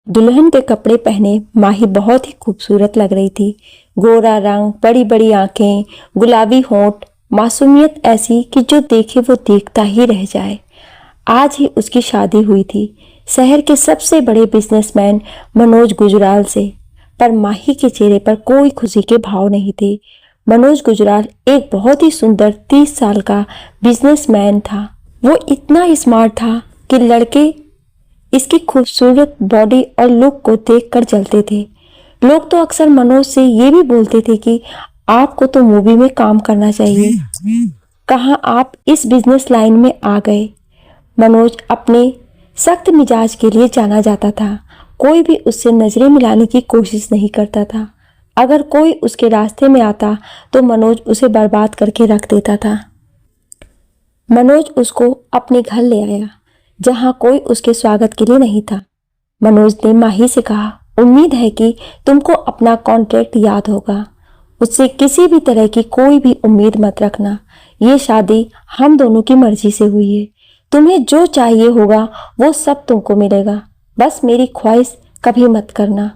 दुल्हन के कपड़े पहने माही बहुत ही खूबसूरत लग रही थी। गोरा रंग, बड़ी बड़ी आंखें, गुलाबी होंठ, मासूमियत ऐसी कि जो देखे वो देखता ही रह जाए। आज ही उसकी शादी हुई थी शहर के सबसे बड़े बिजनेसमैन मनोज गुजराल से। पर माही के चेहरे पर कोई खुशी के भाव नहीं थे। मनोज गुजराल एक बहुत ही सुंदर 30 साल का बिजनेसमैन था। वो इतना स्मार्ट था कि लड़के इसकी खूबसूरत बॉडी और लुक को देखकर जलते थे। लोग तो अक्सर मनोज से ये भी बोलते थे कि आपको तो मूवी में काम करना चाहिए, कहाँ आप इस बिजनेस लाइन में आ गए। मनोज अपने सख्त मिजाज के लिए जाना जाता था। कोई भी उससे नजरें मिलाने की कोशिश नहीं करता था। अगर कोई उसके रास्ते में आता तो मनोज उसे बर्बाद करके रख देता था। मनोज उसको अपने घर ले आया जहां कोई उसके स्वागत के लिए नहीं था। मनोज ने माही से कहा, उम्मीद है कि तुमको अपना कॉन्ट्रैक्ट याद होगा। उससे किसी भी तरह की कोई भी उम्मीद मत रखना। ये शादी हम दोनों की मर्जी से हुई है। तुम्हें जो चाहिए होगा वो सब तुमको मिलेगा। बस मेरी ख्वाहिश कभी मत करना।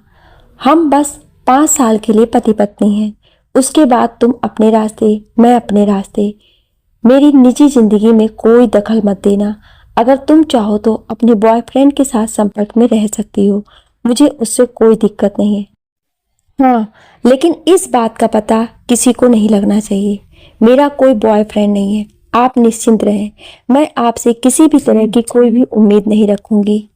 हम बस 5 साल के लिए पति पत्नी हैं। उसके बाद तुम अपने रास्ते, मैं अपने रास्ते। मेरी निजी जिंदगी में कोई दखल मत देना। अगर तुम चाहो तो अपने बॉयफ्रेंड के साथ संपर्क में रह सकती हो, मुझे उससे कोई दिक्कत नहीं है। हाँ, लेकिन इस बात का पता किसी को नहीं लगना चाहिए। मेरा कोई बॉयफ्रेंड नहीं है, आप निश्चिंत रहें। मैं आपसे किसी भी तरह की कोई भी उम्मीद नहीं रखूंगी।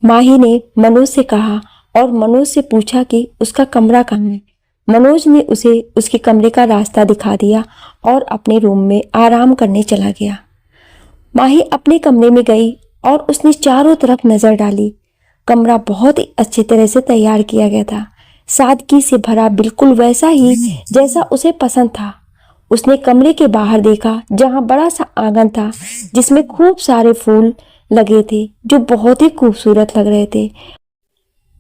माही ने मनोज से कहा और मनोज से पूछा कि उसका कमरा कहाँ है। मनोज ने उसे उसके कमरे का रास्ता दिखा दिया और अपने रूम में आराम करने चला गया। माही अपने कमरे में गई और उसने चारों तरफ नजर डाली। कमरा बहुत ही अच्छी तरह से तैयार किया गया था, सादगी से भरा, बिल्कुल वैसा ही जैसा उसे पसंद था। उसने कमरे के बाहर देखा जहां बड़ा सा आंगन था जिसमें खूब सारे फूल लगे थे जो बहुत ही खूबसूरत लग रहे थे।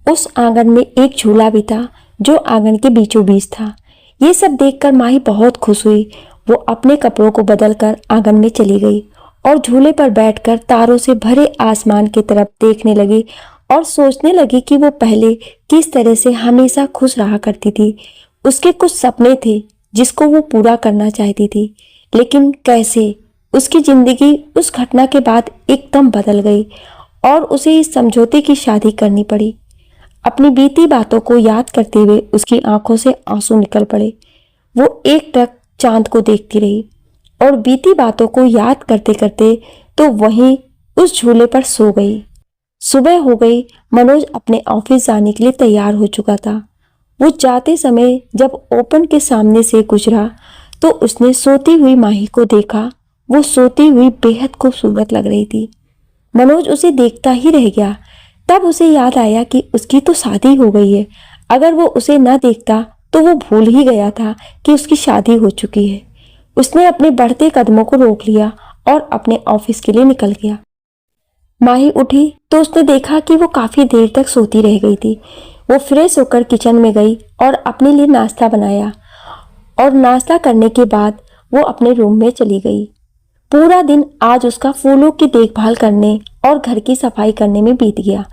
उस आंगन में एक झूला भी था जो आंगन के बीचों बीच था। ये सब देखकर माही बहुत खुश हुई। वो अपने कपड़ों को बदलकर आंगन में चली गई और झूले पर बैठकर तारों से भरे आसमान की तरफ देखने लगी और सोचने लगी कि वो पहले किस तरह से हमेशा खुश रहा करती थी। उसके कुछ सपने थे जिसको वो पूरा करना चाहती थी, लेकिन कैसे उसकी जिंदगी उस घटना के बाद एकदम बदल गई और उसे इस समझौते की शादी करनी पड़ी। अपनी बीती बातों को याद करते हुए उसकी आंखों से आंसू निकल पड़े। वो एक टक चांद को देखती रही और बीती बातों को याद करते करते तो वहीं उस झूले पर सो गई। सुबह हो गई। मनोज अपने ऑफिस जाने के लिए तैयार हो चुका था। वो जाते समय जब ओपन के सामने से गुजरा तो उसने सोती हुई माही को देखा। वो सोती हुई बेहद खूबसूरत लग रही थी। मनोज उसे देखता ही रह गया। तब उसे याद आया कि उसकी तो शादी हो गई है। अगर वो उसे न देखता तो वो भूल ही गया था कि उसकी शादी हो चुकी है। उसने अपने बढ़ते कदमों को रोक लिया और अपने ऑफिस के लिए निकल गया। माही उठी तो उसने देखा कि वो काफी देर तक सोती रह गई थी। वो फ्रेश होकर किचन में गई और अपने लिए नाश्ता बनाया और नाश्ता करने के बाद वो अपने रूम में चली गई। पूरा दिन आज उसका फूलों की देखभाल करने और घर की सफाई करने में बीत गया।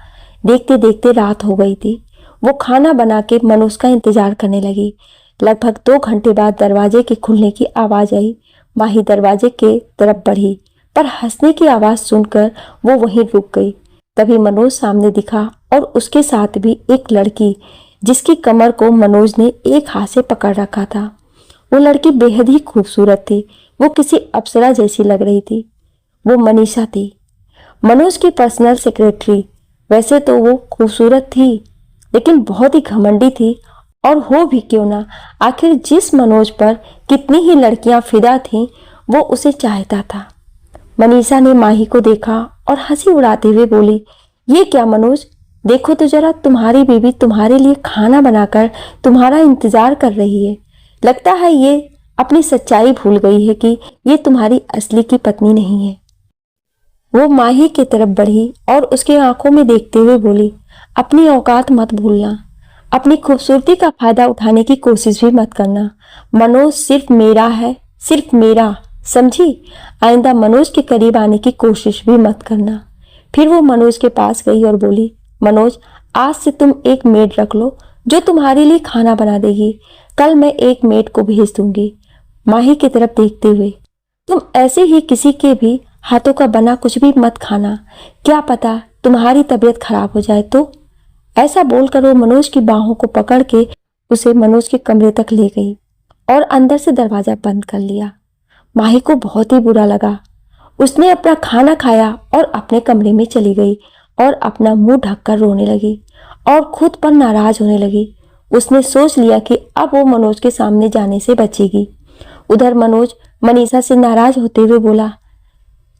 देखते देखते रात हो गई थी। वो खाना बना के मनोज का इंतजार करने लगी। लगभग 2 घंटे बाद दरवाजे के खुलने की आवाज आई। माही दरवाजे के तरफ बढ़ी, पर हंसने की आवाज सुनकर वो वहीं रुक गई। तभी मनोज सामने दिखा और उसके साथ भी एक लड़की जिसकी कमर को मनोज ने एक हाथ से पकड़ रखा था। वो लड़की बेहद ही खूबसूरत थी। वो किसी अप्सरा जैसी लग रही थी। वो मनीषा थी, मनोज की पर्सनल सेक्रेटरी। वैसे तो वो खूबसूरत थी लेकिन बहुत ही घमंडी थी, और हो भी क्यों ना, आखिर जिस मनोज पर कितनी ही लड़कियां फिदा थीं वो उसे चाहता था। मनीषा ने माही को देखा और हंसी उड़ाते हुए बोली, ये क्या मनोज, देखो तो जरा, तुम्हारी बीवी तुम्हारे लिए खाना बनाकर तुम्हारा इंतजार कर रही है। लगता है ये अपनी सच्चाई भूल गई है कि ये तुम्हारी असली की पत्नी नहीं है। वो माही की तरफ बढ़ी और उसके आंखों में देखते हुए बोली, अपनी औकात मत भूलना। अपनी खूबसूरती का फायदा उठाने की कोशिश भी मत करना। मनोज सिर्फ मेरा है, सिर्फ मेरा, समझी? आइंदा मनोज के करीब आने की कोशिश भी मत करना। फिर वो मनोज के पास गई और बोली, मनोज, आज से तुम एक मेड रख लो जो तुम्हारे लिए खाना बना देगी। कल मैं एक मेड को भेज दूंगी। माही की तरफ देखते हुए, तुम ऐसे ही किसी के भी हाथों का बना कुछ भी मत खाना, क्या पता तुम्हारी तबीयत खराब हो जाए तो। ऐसा बोलकर वो मनोज की बाहों को पकड़ के उसे मनोज के कमरे तक ले गई और अंदर से दरवाजा बंद कर लिया। माही को बहुत ही बुरा लगा। उसने अपना खाना खाया और अपने कमरे में चली गई और अपना मुंह ढककर रोने लगी और खुद पर नाराज होने लगी। उसने सोच लिया कि अब वो मनोज के सामने जाने से बचेगी। उधर मनोज मनीषा से नाराज होते हुए बोला,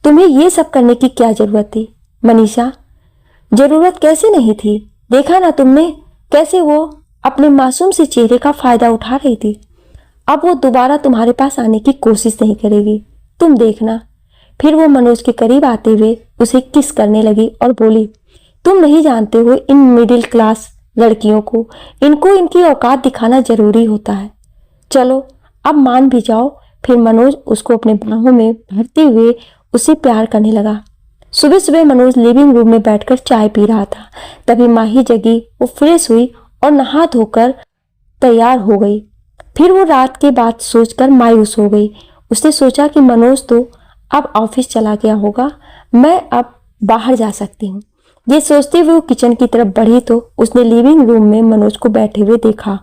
तुम्हें ये सब करने की क्या जरूरत थी मनीषा? जरूरत कैसे नहीं थी? देखा ना तुमने कैसे वो अपने मासूम से चेहरे का फायदा उठा रही थी। अब वो दोबारा तुम्हारे पास आने की कोशिश नहीं करेगी, तुम देखना। फिर वो मनोज के करीब आते हुए उसे किस करने लगी और बोली, तुम नहीं जानते हो इन मिडिल क्लास लड़कियों को, इनको इनकी औकात दिखाना जरूरी होता है। चलो अब मान भी जाओ। फिर मनोज उसको अपने बाहों में भरते हुए उसे प्यार करने लगा। सुबह सुबह मनोज लिविंग रूम में बैठकर चाय पी रहा था। तभी माही जगी, वो फ्रेश हुई और नहा धोकर तैयार हो गई। फिर वो रात के बात सोचकर मायूस हो गई। उसने सोचा कि मनोज तो अब ऑफिस चला गया होगा, मैं अब बाहर जा सकती हूँ। ये सोचते हुए वो किचन की तरफ बढ़ी तो उसने लिविंग रूम में मनोज को बैठे हुए देखा।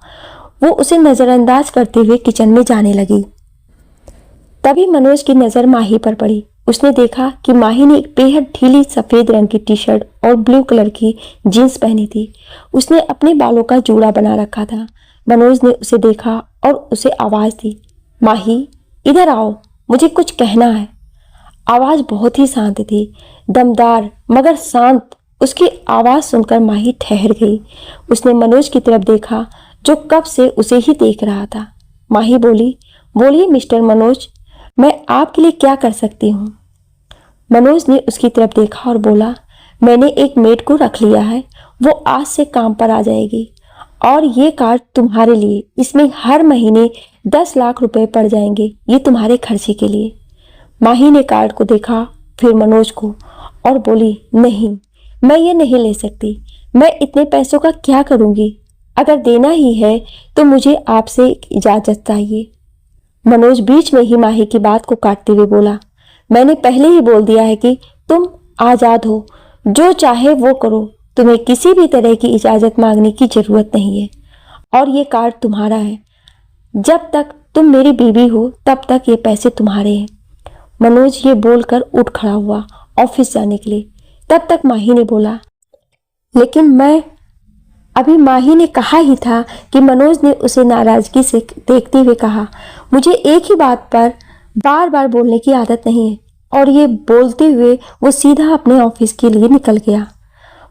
वो उसे नजरअंदाज करते हुए किचन में जाने लगी। तभी मनोज की नजर माही पर पड़ी। उसने देखा कि माही ने एक बेहद ढीली सफेद रंग की टी शर्ट और ब्लू कलर की जीन्स पहनी थी। उसने अपने बालों का जूड़ा बना रखा था। मनोज ने उसे देखा और उसे आवाज दी, माही इधर आओ, मुझे कुछ कहना है। आवाज बहुत ही शांत थी, दमदार मगर शांत। उसकी आवाज सुनकर माही ठहर गई। उसने मनोज की तरफ देखा जो कब से उसे ही देख रहा था। माही बोली, बोलिए मिस्टर मनोज, मैं आपके लिए क्या कर सकती हूँ? मनोज ने उसकी तरफ देखा और बोला, मैंने एक मेड को रख लिया है, वो आज से काम पर आ जाएगी और ये कार्ड तुम्हारे लिए, इसमें हर महीने 10 लाख रुपए पड़ जाएंगे, ये तुम्हारे खर्चे के लिए। माही ने कार्ड को देखा, फिर मनोज को, और बोली, नहीं, मैं ये नहीं ले सकती। मैं इतने पैसों का क्या करूंगी? अगर देना ही है तो मुझे आपसे इजाजत चाहिए। मनोज बीच में ही माही की बात को काटते हुए बोला, मैंने पहले ही बोल दिया है कि तुम आजाद हो, जो चाहे वो करो, तुम्हें किसी भी तरह की इजाजत मांगने की जरूरत नहीं है और ये कार्ड तुम्हारा है। जब तक तुम मेरी बीवी हो तब तक ये पैसे तुम्हारे हैं। मनोज ये बोलकर उठ खड़ा हुआ ऑफिस जाने के लिए। तब तक माही ने बोला, लेकिन मैं अभी माही ने कहा ही था कि मनोज ने उसे नाराजगी से देखते हुए कहा, मुझे एक ही बात पर बार बार बोलने की आदत नहीं है। और ये बोलते हुए वो सीधा अपने ऑफिस के लिए निकल गया।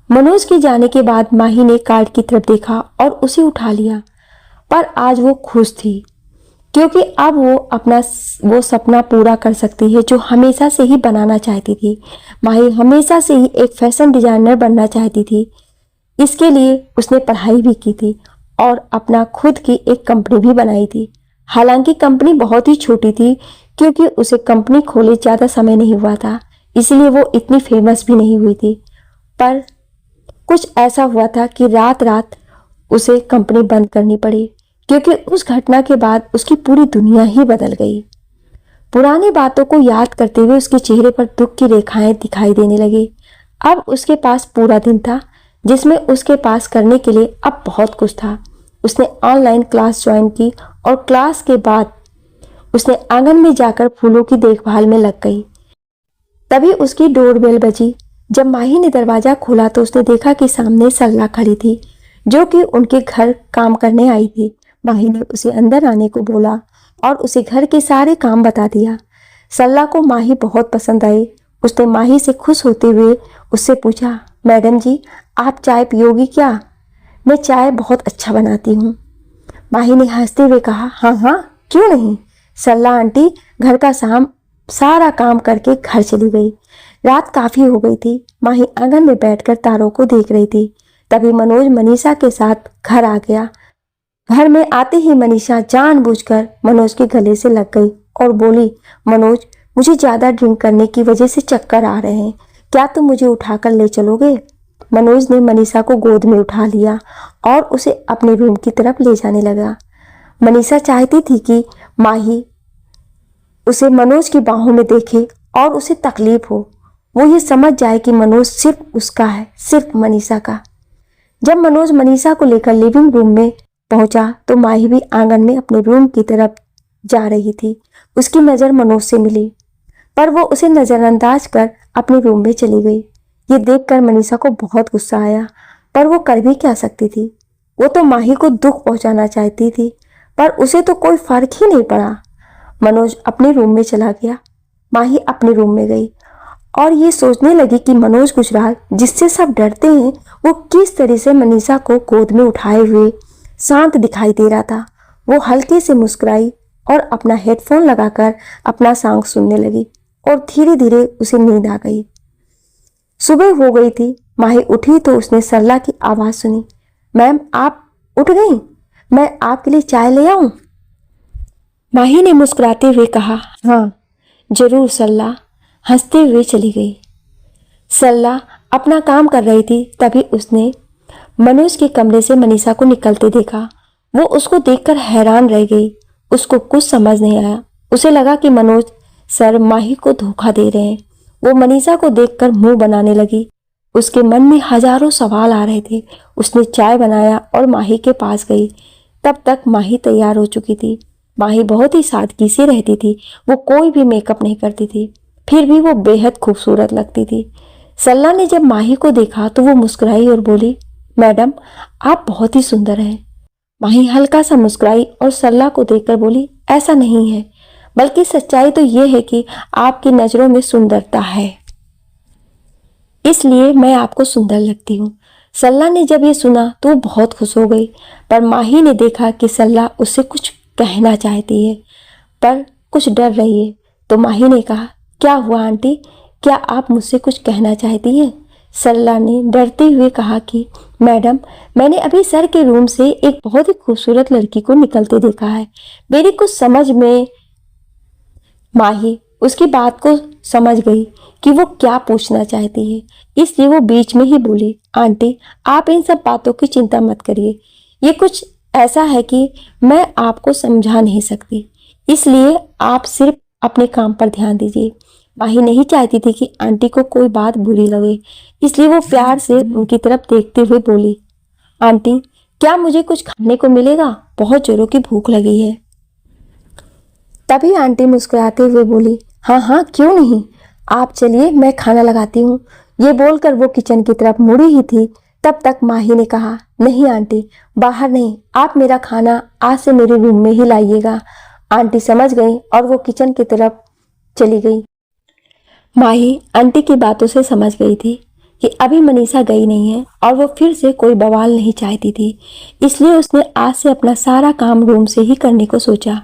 मनोज के जाने के बाद माही ने कार्ड की तरफ देखा और उसे उठा लिया, पर आज वो खुश थी क्योंकि अब वो अपना वो सपना पूरा कर सकती है जो हमेशा से ही बनाना चाहती थी। माही हमेशा से ही एक फैशन डिजाइनर बनना चाहती थी। इसके लिए उसने पढ़ाई भी की थी और अपना खुद की एक कंपनी भी बनाई थी। हालांकि कंपनी बहुत ही छोटी थी क्योंकि उसे कंपनी खोले ज़्यादा समय नहीं हुआ था, इसलिए वो इतनी फेमस भी नहीं हुई थी। पर कुछ ऐसा हुआ था कि रात रात उसे कंपनी बंद करनी पड़ी क्योंकि उस घटना के बाद उसकी पूरी दुनिया ही बदल गई। पुरानी बातों को याद करते हुए उसके चेहरे पर दुख की रेखाएं दिखाई देने लगी। अब उसके पास पूरा दिन था जिसमें उसके पास करने के लिए अब बहुत कुछ था। उसने ऑनलाइन क्लास ज्वाइन की और क्लास के बाद उसने आंगन में जाकर फूलों की देखभाल में लग गई। तभी उसकी डोरबेल बजी। जब माही ने दरवाजा खोला तो उसने देखा कि सामने सरला खड़ी थी जो कि उनके घर काम करने आई थी। माही ने उसे अंदर आने को बोला और उसे घर के सारे काम बता दिया। सरला को माही बहुत पसंद आई। उसने माही से खुश होते हुए उससे पूछा, मैडम जी आप चाय पियोगी क्या? मैं चाय बहुत अच्छा बनाती हूँ। माही ने हंसते हुए कहा, हाँ हाँ क्यों नहीं। सरला आंटी घर का सारा काम करके घर चली गई। रात काफी हो गई थी। माही आंगन में बैठकर तारों को देख रही थी। तभी मनोज मनीषा के साथ घर आ गया। घर में आते ही मनीषा जानबूझकर मनोज के गले से लग गई और बोली, मनोज मुझे ज्यादा ड्रिंक करने की वजह से चक्कर आ रहे हैं, क्या तुम मुझे उठाकर ले चलोगे? मनोज ने मनीषा को गोद में उठा लिया और उसे अपने रूम की तरफ ले जाने लगा। मनीषा चाहती थी कि माही उसे मनोज की बाहों में देखे और उसे तकलीफ हो, वो ये समझ जाए कि मनोज सिर्फ उसका है, सिर्फ मनीषा का। जब मनोज मनीषा को लेकर लिविंग रूम में पहुंचा तो माही भी आंगन में अपने रूम की तरफ जा रही थी। उसकी नज़र मनोज से मिली, पर वो उसे नज़रअंदाज कर अपने रूम में चली गई। ये देखकर मनीषा को बहुत गुस्सा आया, पर वो कर भी क्या सकती थी। वो तो माही को दुख पहुंचाना चाहती थी, पर उसे तो कोई फर्क ही नहीं पड़ा। मनोज अपने रूम में चला गया, माही अपने रूम में गई और ये सोचने लगी कि मनोज गुजराल, जिससे सब डरते हैं, वो किस तरह से मनीषा को गोद में उठाए हुए शांत दिखाई दे रहा था। वो हल्के से मुस्कुराई और अपना हेडफोन लगाकर अपना सॉन्ग सुनने लगी और धीरे धीरे उसे नींद आ गई। सुबह हो गई थी। माही उठी तो उसने सरला की आवाज़ सुनी। मैम, आप उठ गई? मैं आपके लिए चाय ले आऊं? माही ने मुस्कुराते हुए कहा, हाँ जरूर सरला, हंसते हुए चली गई। सरला अपना काम कर रही थी, तभी उसने मनोज के कमरे से मनीषा को निकलते देखा। वो उसको देखकर हैरान रह गई। उसको कुछ समझ नहीं आया। उसे लगा कि मनोज सर माही को धोखा दे रहे हैं। वो मनीषा को देखकर मुंह बनाने लगी। उसके मन में हजारों सवाल आ रहे थे। उसने चाय बनाया और माही के पास गई। तब तक माही तैयार हो चुकी थी। माही बहुत ही सादगी से रहती थी। वो कोई भी मेकअप नहीं करती थी, फिर भी वो बेहद खूबसूरत लगती थी। सरला ने जब माही को देखा तो वो मुस्कुराई और बोली, मैडम आप बहुत ही सुंदर हैं। माही हल्का सा मुस्कुराई और सरला को देखकर बोली, ऐसा नहीं है, बल्कि सच्चाई तो ये है कि आपकी नजरों में सुंदरता है, इसलिए मैं आपको सुंदर लगती हूँ। सरला ने जब ये सुना तो वो बहुत खुश हो गई, पर माही ने देखा कि सरला उससे कुछ कहना चाहती है पर कुछ डर रही है, तो माही ने कहा, क्या हुआ आंटी, क्या आप मुझसे कुछ कहना चाहती हैं? सरला ने डरते हुए कहा कि मैडम, मैंने अभी सर के रूम से एक बहुत ही खूबसूरत लड़की को निकलते देखा है। मेरी कुछ समझ में। माही उसकी बात को समझ गई कि वो क्या पूछना चाहती है, इसलिए वो बीच में ही बोली, आंटी आप इन सब बातों की चिंता मत करिए। ये कुछ ऐसा है कि मैं आपको समझा नहीं सकती, इसलिए आप सिर्फ अपने काम पर ध्यान दीजिए। माही नहीं चाहती थी कि आंटी को कोई बात बुरी लगे, इसलिए वो प्यार से उनकी तरफ देखते हुए बोली, आंटी क्या मुझे कुछ खाने को मिलेगा? बहुत जोरों की भूख लगी है। तभी आंटी मुस्कुराते हुए बोली, हाँ हाँ क्यों नहीं, आप चलिए मैं खाना लगाती हूँ। ये बोलकर वो किचन की तरफ मुड़ी ही थी, तब तक माही ने कहा, नहीं आंटी, बाहर नहीं, आप मेरा खाना आज से मेरे रूम में ही लाइएगा। आंटी समझ गई और वो किचन की तरफ चली गई। माही आंटी की बातों से समझ गई थी कि अभी मनीषा गई नहीं है और वो फिर से कोई बवाल नहीं चाहती थी, इसलिए उसने आज से अपना सारा काम रूम से ही करने को सोचा।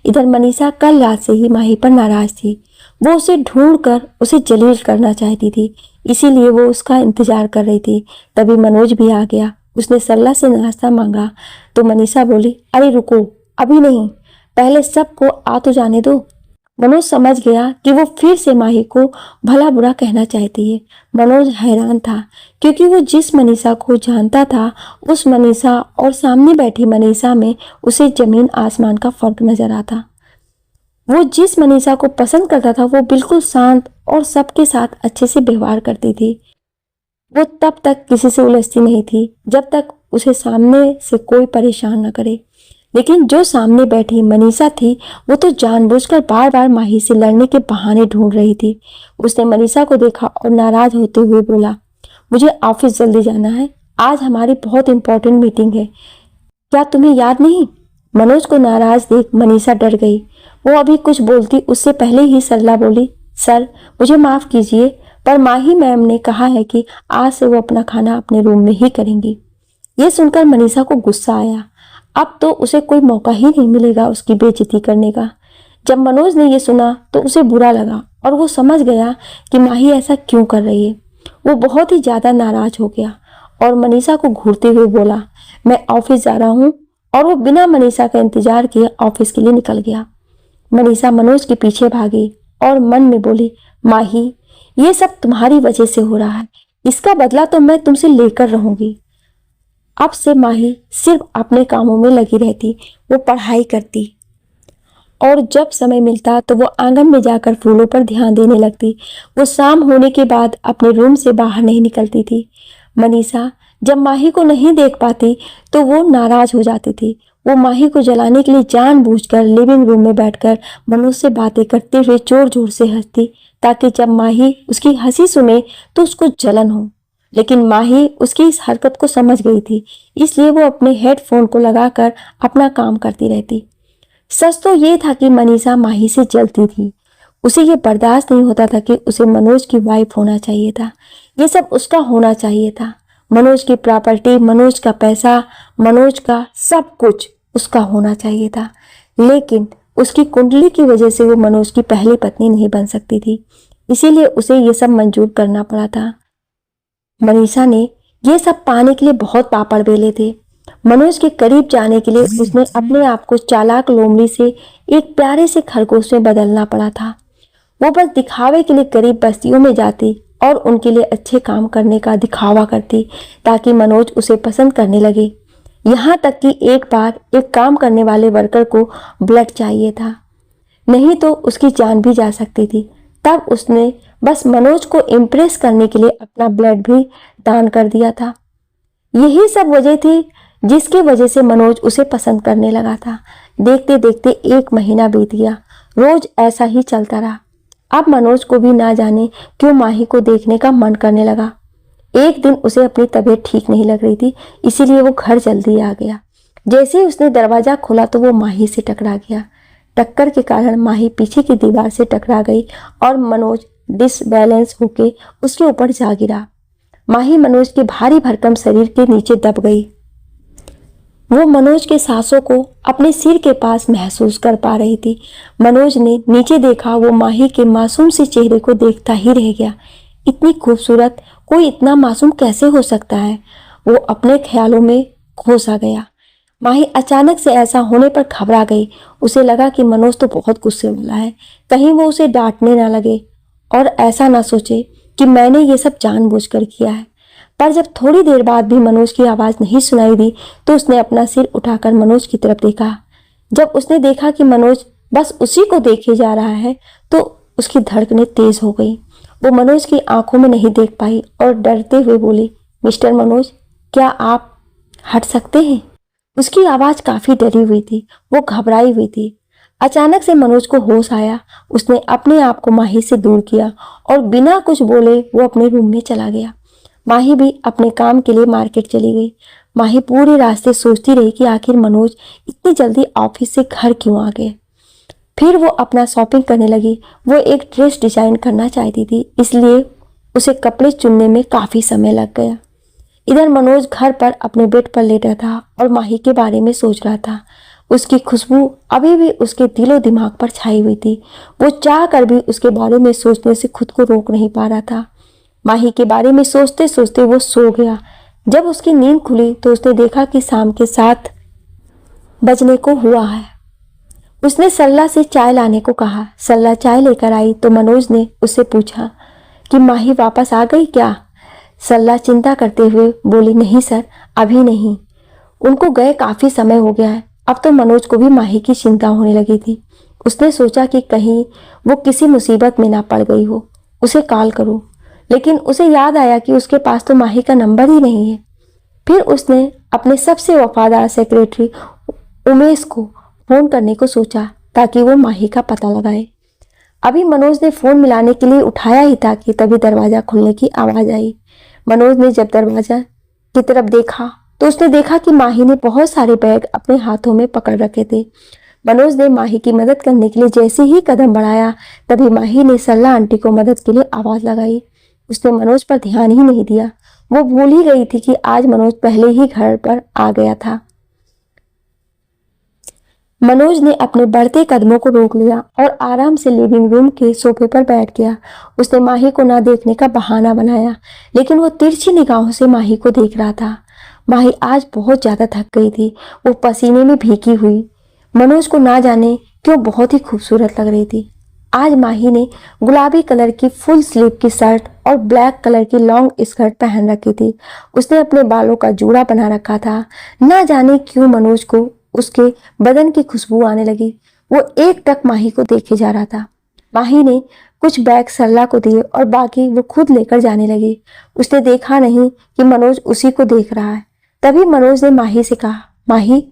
इधर मनीषा कल रात से ही माही पर नाराज थी। वो उसे ढूंढकर उसे जलील करना चाहती थी, इसीलिए वो उसका इंतजार कर रही थी। तभी मनोज भी आ गया। उसने सरला से नाश्ता मांगा तो मनीषा बोली, अरे रुको, अभी नहीं, पहले सबको आ तो जाने दो। मनोज समझ गया कि वो फिर से माही को भला बुरा कहना चाहती है। मनोज हैरान था क्योंकि वो जिस मनीषा को जानता था, उस मनीषा और सामने बैठी मनीषा में उसे जमीन आसमान का फर्क नजर आता। वो जिस मनीषा को पसंद करता था वो बिल्कुल शांत और सबके साथ अच्छे से व्यवहार करती थी। वो तब तक किसी से उलझती नहीं थी जब तक उसे सामने से कोई परेशान न करे। लेकिन जो सामने बैठी मनीषा थी वो तो जानबूझकर बार बार माही से लड़ने के बहाने ढूंढ रही थी। उसने मनीषा को देखा और नाराज होते हुए बोला, मुझे ऑफिस जल्दी जाना है, आज हमारी बहुत इंपॉर्टेंट मीटिंग है, क्या तुम्हें याद नहीं? मनोज को नाराज देख मनीषा डर गई। वो अभी कुछ बोलती उससे पहले ही सरला बोली, सर मुझे माफ कीजिए, पर माही मैम ने कहा है कि आज से वो अपना खाना अपने रूम में ही करेंगी। ये सुनकर मनीषा को गुस्सा आया। अब तो उसे कोई मौका ही नहीं मिलेगा उसकी बेइज्जती करने का। जब मनोज ने ये सुना तो उसे बुरा लगा और वो समझ गया कि माही ऐसा क्यों कर रही है। वो बहुत ही ज्यादा नाराज हो गया और मनीषा को घूरते हुए बोला, मैं ऑफिस जा रहा हूँ, और वो बिना मनीषा का इंतजार किए ऑफिस के लिए निकल गया। मनीषा मनोज के पीछे भागी और मन में बोली, माही ये सब तुम्हारी वजह से हो रहा है, इसका बदला तो मैं तुमसे लेकर रहूंगी। अब से माही सिर्फ अपने कामों में लगी रहती। वो पढ़ाई करती और जब समय मिलता तो वो आंगन में जाकर फूलों पर ध्यान देने लगती। वो शाम होने के बाद अपने रूम से बाहर नहीं निकलती थी। मनीषा जब माही को नहीं देख पाती तो वो नाराज हो जाती थी। वो माही को जलाने के लिए जानबूझकर लिविंग रूम में बैठकर मनोज से बातें करते हुए जोर जोर से हंसती, ताकि जब माही उसकी हंसी सुने तो उसको जलन हो। लेकिन माही उसकी इस हरकत को समझ गई थी, इसलिए वो अपने हेडफोन को लगाकर अपना काम करती रहती। सच तो ये था कि मनीषा माही से जलती थी। उसे ये बर्दाश्त नहीं होता था कि उसे मनोज की वाइफ होना चाहिए था। ये सब उसका होना चाहिए था। मनोज की प्रॉपर्टी, मनोज का पैसा, मनोज का सब कुछ उसका होना चाहिए था। लेकिन उसकी कुंडली की वजह से वो मनोज की पहली पत्नी नहीं बन सकती थी, इसीलिए उसे ये सब मंजूर करना पड़ा था। मनीषा ने ये सब पाने के लिए बहुत पापड़ बेले थे। मनोज के करीब जाने के लिए उसने अपने आप को चालाक लोमड़ी से एक प्यारे से खरगोश में बदलना पड़ा था। वो बस दिखावे के लिए करीब बस्तियों में जाती और उनके लिए अच्छे काम करने का दिखावा करती, ताकि मनोज उसे पसंद करने लगे। यहाँ तक कि एक बार एक काम करने वाले वर्कर को ब्लड चाहिए था, नहीं तो उसकी जान भी जा सकती थी। तब उसने बस मनोज को इम्प्रेस करने के लिए अपना ब्लड भी दान कर दिया था। यही सब वजह थी जिसकी वजह से मनोज उसे पसंद करने लगा था। देखते देखते 1 महीना बीत गया। रोज ऐसा ही चलता रहा। अब मनोज को भी ना जाने क्यों माही को देखने का मन करने लगा। एक दिन उसे अपनी तबीयत ठीक नहीं लग रही थी, इसीलिए वो घर जल्दी आ गया। जैसे ही उसने दरवाजा खोला तो वो माही से टकरा गया। टक्कर के कारण माही पीछे की दीवार से टकरा गई और मनोज डिसबैलेंस होके उसके ऊपर जा गिरा। माही मनोज के भारी भरकम शरीर के नीचे दब गई। वो मनोज के सांसों को अपने सिर के पास महसूस कर पा रही थी। मनोज ने नीचे देखा। वो माही के मासूम से चेहरे को देखता ही रह गया। इतनी खूबसूरत कोई इतना मासूम कैसे हो सकता है? वो अपने ख्यालों में खो सा गया। माही अचानक से ऐसा होने पर घबरा गई। उसे लगा कि मनोज तो बहुत गुस्से वाला है, कहीं वो उसे डांटने ना लगे और ऐसा ना सोचे कि मैंने ये सब जानबूझकर किया है। पर जब थोड़ी देर बाद भी मनोज की आवाज़ नहीं सुनाई दी तो उसने अपना सिर उठाकर मनोज की तरफ देखा। जब उसने देखा कि मनोज बस उसी को देखे जा रहा है तो उसकी धड़कनें तेज हो गई। वो मनोज की आंखों में नहीं देख पाई और डरते हुए बोली, मिस्टर मनोज, क्या आप हट सकते हैं? उसकी आवाज़ काफ़ी डरी हुई थी, वो घबराई हुई थी। अचानक से मनोज को होश आया। उसने अपने आप को माही से दूर किया और बिना कुछ बोले वो अपने रूम में चला गया। माही भी अपने काम के लिए मार्केट चली गई। माही पूरे रास्ते सोचती रही कि आखिर मनोज इतनी जल्दी ऑफिस से घर क्यों आ गए। फिर वो अपना शॉपिंग करने लगी। वो एक ड्रेस डिजाइन करना चाहती थी, इसलिए उसे कपड़े चुनने में काफ़ी समय लग गया। इधर मनोज घर पर अपने बेड पर लेटा था और माही के बारे में सोच रहा था। उसकी खुशबू अभी भी उसके दिलो दिमाग पर छाई हुई थी। वो चाह कर भी उसके बारे में सोचने से खुद को रोक नहीं पा रहा था। माही के बारे में सोचते सोचते वो सो गया। जब उसकी नींद खुली तो उसने देखा कि शाम के 7 बजने को हुआ है। उसने सरला से चाय लाने को कहा। सरला चाय लेकर आई तो मनोज ने उससे पूछा कि माही वापस आ गई क्या? सरला चिंता करते हुए बोली, नहीं सर, अभी नहीं, उनको गए काफ़ी समय हो गया है। अब तो मनोज को भी माही की चिंता होने लगी थी। उसने सोचा कि कहीं वो किसी मुसीबत में ना पड़ गई हो, उसे कॉल करूं, लेकिन उसे याद आया कि उसके पास तो माही का नंबर ही नहीं है। फिर उसने अपने सबसे वफादार सेक्रेटरी उमेश को फ़ोन करने को सोचा ताकि वो माही का पता लगाए। अभी मनोज ने फ़ोन मिलाने के लिए उठाया ही था कि तभी दरवाज़ा खुलने की आवाज़ आई। मनोज ने जब दरवाज़ा की तरफ देखा तो उसने देखा कि माही ने बहुत सारे बैग अपने हाथों में पकड़ रखे थे। मनोज ने माही की मदद करने के लिए जैसे ही कदम बढ़ाया तभी माही ने सरला आंटी को मदद के लिए आवाज़ लगाई। उसने मनोज पर ध्यान ही नहीं दिया। वो भूल ही गई थी कि आज मनोज पहले ही घर पर आ गया था। मनोज ने अपने बढ़ते कदमों को रोक लिया और आराम से लिविंग रूम के सोफे पर बैठ गया। उसने माही को ना देखने का बहाना बनाया, लेकिन वो तिरछी निगाहों से माही को देख रहा था। माही आज बहुत ज़्यादा थक गई थी। वो पसीने में भीगी हुई मनोज को ना जाने क्यों बहुत ही खूबसूरत लग रही थी। आज माही ने गुलाबी कलर की फुल स्लीव की शर्ट और ब्लैक कलर की लॉन्ग स्कर्ट पहन रखी थी। उसने अपने बालों का जूड़ा बना रखा था। ना जाने क्यों मनोज को उसके बदन की खुशबू आने लगी। वो एक टक माही को देखे जा रहा था। माही ने कुछ बैग सरला को दिए और बाकी वो खुद लेकर जाने लगी। उसने देखा नहीं कि मनोज उसी को देख रहा है। तभी मनोज ने माही से कहा, माही।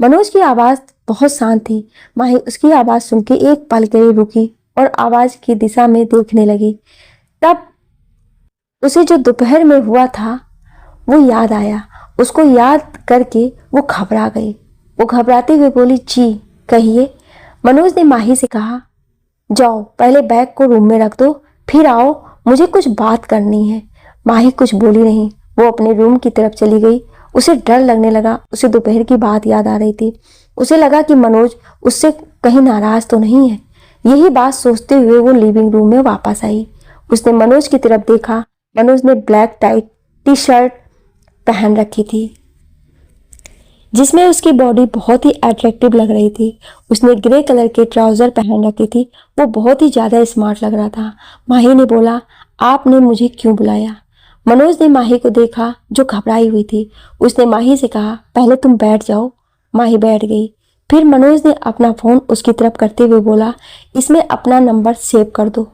मनोज की आवाज बहुत शांत थी। माही उसकी आवाज सुन के एक पल के लिए रुकी और आवाज की दिशा में देखने लगी। तब उसे जो दोपहर में हुआ था वो याद आया। उसको याद करके वो घबरा गई। वो घबराते हुए बोली, जी कहिए। मनोज ने माही से कहा, जाओ पहले बैग को रूम में रख दो, फिर आओ, मुझे कुछ बात करनी है। माही कुछ बोली नहीं। वो अपने रूम की तरफ चली गई। उसे डर लगने लगा। उसे दोपहर की बात याद आ रही थी। उसे लगा कि मनोज उससे कहीं नाराज तो नहीं है। यही बात सोचते हुए वो लिविंग रूम में वापस आई। उसने मनोज की तरफ देखा। मनोज ने ब्लैक टाइट टी शर्ट पहन रखी थी जिसमें उसकी बॉडी बहुत ही अट्रैक्टिव लग रही थी। उसने ग्रे कलर के ट्राउजर पहन रखे थी। वो बहुत ही ज्यादा स्मार्ट लग रहा था। माही ने बोला, आपने मुझे क्यों बुलाया? मनोज ने माही को देखा जो घबराई हुई थी। उसने माही से कहा, पहले तुम बैठ जाओ। माही बैठ गई। फिर मनोज ने अपना फोन उसकी तरफ करते हुए बोला, इसमें अपना नंबर सेव कर दो।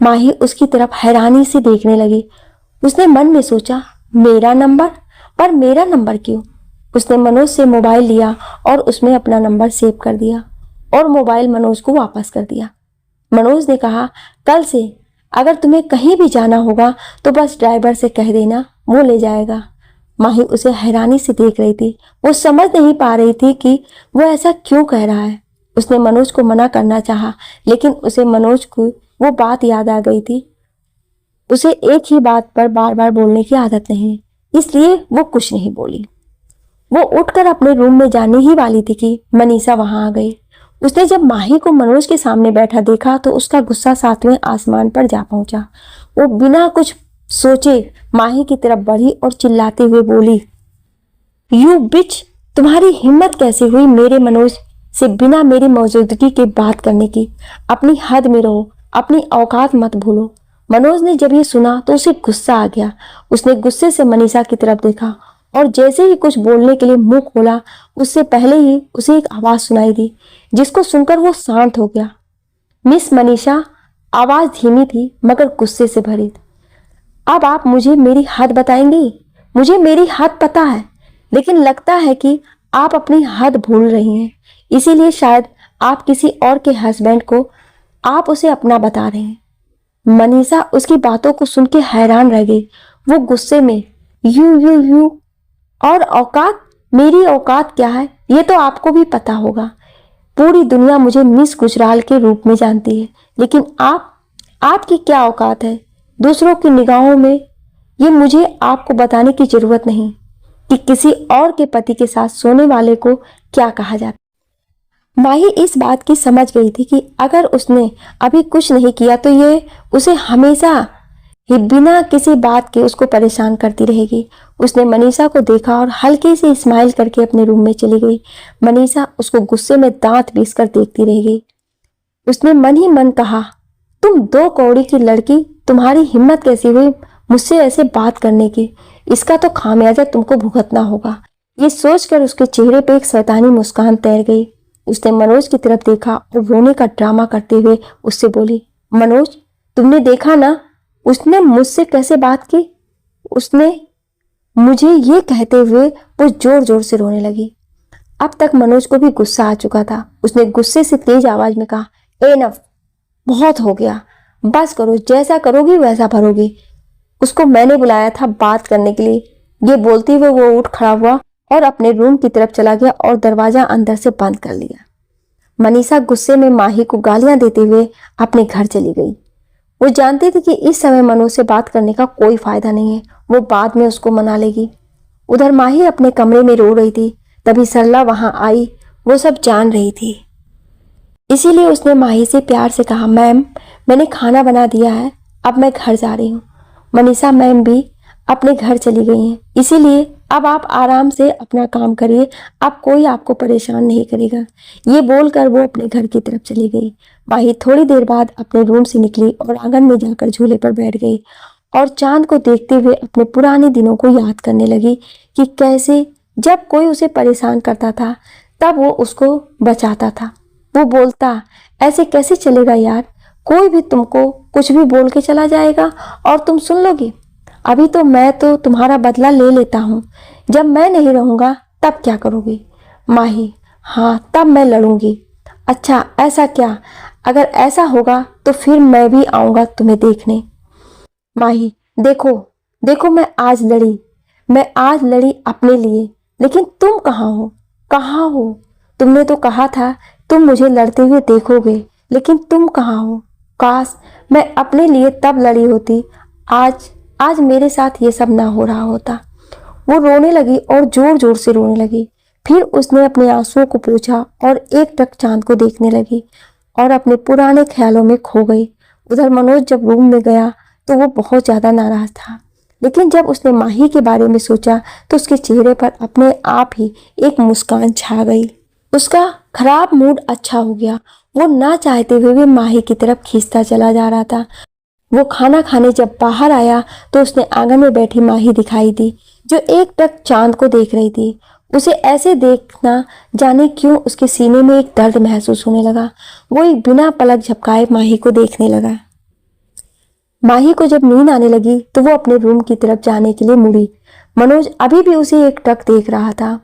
माही उसकी तरफ हैरानी से देखने लगी। उसने मन में सोचा, मेरा नंबर? पर मेरा नंबर क्यों? उसने मनोज से मोबाइल लिया और उसमें अपना नंबर सेव कर दिया और मोबाइल मनोज को वापस कर दिया। मनोज ने कहा, कल से अगर तुम्हें कहीं भी जाना होगा तो बस ड्राइवर से कह देना, वो ले जाएगा। माही उसे हैरानी से देख रही थी। वो समझ नहीं पा रही थी कि वो ऐसा क्यों कह रहा है। उसने मनोज को मना करना चाहा, लेकिन उसे मनोज को वो बात याद आ गई थी। उसे एक ही बात पर बार बार बोलने की आदत नहीं, इसलिए वो कुछ नहीं बोली। वो उठकर अपने रूम में जाने ही वाली थी कि मनीषा वहां आ गई। उसने जब माही को मनोज के सामने बैठा देखा तो उसका गुस्सा 7वें आसमान पर जा पहुंचा। वो बिना कुछ सोचे माही की तरफ बढ़ी और चिल्लाते हुए बोली, यू बिच, तुम्हारी हिम्मत कैसे हुई मेरे मनोज से बिना मेरी मौजूदगी के बात करने की? अपनी हद में रहो, अपनी औकात मत भूलो। मनोज ने जब ये सुना तो उसे गुस्सा आ गया। उसने गुस्से से मनीषा की तरफ देखा और जैसे ही कुछ बोलने के लिए मुंह खोला, उससे पहले ही उसे एक आवाज सुनाई दी, जिसको सुनकर वो शांत हो गया। मिस मनीषा। आवाज धीमी थी मगर गुस्से से भरी थी। अब आप मुझे मेरी हद बताएंगी? मुझे मेरी हद पता है, लेकिन लगता है कि आप अपनी हद भूल रही हैं। इसीलिए शायद आप किसी और के हस्बैंड को आप उसे अपना बता रहे हैं। मनीषा उसकी बातों को सुन के हैरान रह गई। वो गुस्से में, यू और औकात? मेरी औकात क्या है ये तो आपको भी पता होगा। पूरी दुनिया मुझे मिस गुजराल के रूप में जानती है, लेकिन आपकी क्या औकात है दूसरों की निगाहों में? ये मुझे आपको बताने की जरूरत नहीं कि किसी और के पति के साथ सोने वाले को क्या कहा जाता। माही इस बात की समझ गई थी कि अगर उसने अभी कुछ नहीं किया तो ये उसे हमेशा ही बिना किसी बात के उसको परेशान करती रहेगी। उसने मनीषा को देखा और हल्के से स्माइल करके अपने रूम में चली गई। मनीषा उसको गुस्से में दांत पीस कर देखती रह गई। उसने मन ही मन कहा, तुम 2 कौड़ी की लड़की, तुम्हारी हिम्मत कैसी हुई मुझसे ऐसे बात करने की? इसका तो खामियाजा तुमको भुगतना होगा। ये सोचकर उसके चेहरे पे एक शैतानी मुस्कान तैर गई। उसने मनोज की तरफ देखा और रोने का ड्रामा करते हुए उससे बोली, मनोज, तुमने देखा ना उसने मुझसे कैसे बात की? उसने मुझे ये कहते हुए वो जोर जोर से रोने लगी। अब तक मनोज को भी गुस्सा आ चुका था। उसने गुस्से से तेज आवाज में कहा, एनफ, बहुत हो गया, बस करो, जैसा करोगी वैसा भरोगी। उसको मैंने बुलाया था बात करने के लिए। ये बोलते हुए वो उठ खड़ा हुआ और अपने रूम की तरफ चला गया और दरवाजा अंदर से बंद कर लिया। मनीषा गुस्से में माही को गालियां देते हुए अपने घर चली गई। वो जानती थी कि इस समय मनोज से बात करने का कोई फायदा नहीं है, वो बाद में उसको मना लेगी। उधर माही अपने कमरे में रो रही थी। तभी सरला वहां आई। वो सब जान रही थी, इसीलिए उसने माही से प्यार से कहा, मैम, मैंने खाना बना दिया है, अब मैं घर जा रही हूँ। मनीषा मैम भी अपने घर चली गई हैं, इसीलिए अब आप आराम से अपना काम करिए, अब कोई आपको परेशान नहीं करेगा। ये बोलकर वो अपने घर की तरफ चली गई। माही थोड़ी देर बाद अपने रूम से निकली और आंगन में जाकर झूले पर बैठ गई और चांद को देखते हुए अपने पुराने दिनों को याद करने लगी कि कैसे जब कोई उसे परेशान करता था तब वो उसको बचाता था। वो बोलता, ऐसे कैसे चलेगा यार, कोई भी तुमको कुछ भी बोल के चला जाएगा और तुम सुन लोगी। अभी तो मैं तो तुम्हारा बदला ले लेता हूँ, जब मैं नहीं रहूँगा तब क्या करोगी। माही, हाँ तब मैं लड़ूंगी। अच्छा ऐसा क्या, अगर ऐसा होगा तो फिर मैं भी आऊँगा तुम्हें देखने। माही, देखो देखो मैं आज लड़ी अपने लिए, लेकिन तुम कहाँ हो, कहाँ हो। तुमने तो कहा था तुम मुझे लड़ते हुए देखोगे, लेकिन तुम कहाँ हो। काश मैं अपने लिए तब लड़ी होती, आज आज मेरे साथ ये सब ना हो रहा होता। वो रोने लगी और जोर जोर से रोने लगी। फिर उसने अपने आंसुओं को पोंछा और एक टक चांद को देखने लगी और अपने पुराने ख्यालों में खो गई। उधर मनोज जब रूम में गया तो वो बहुत ज्यादा नाराज था, लेकिन जब उसने माही के बारे में सोचा तो उसके चेहरे पर अपने आप ही एक मुस्कान छा गई। उसका खराब मूड अच्छा हो गया। वो ना चाहते हुए भी माही की तरफ खींचता चला जा रहा था। वो खाना खाने जब बाहर आया तो उसने आंगन में बैठी माही दिखाई दी, जो एक टक चांद को देख रही थी। उसे ऐसे देखना जाने क्यों उसके सीने में एक दर्द महसूस होने लगा। वो एक बिना पलक झपकाए माही को देखने लगा। माही को जब नींद आने लगी तो वो अपने रूम की तरफ जाने के लिए मुड़ी। मनोज अभी भी उसे एक टक देख रहा था।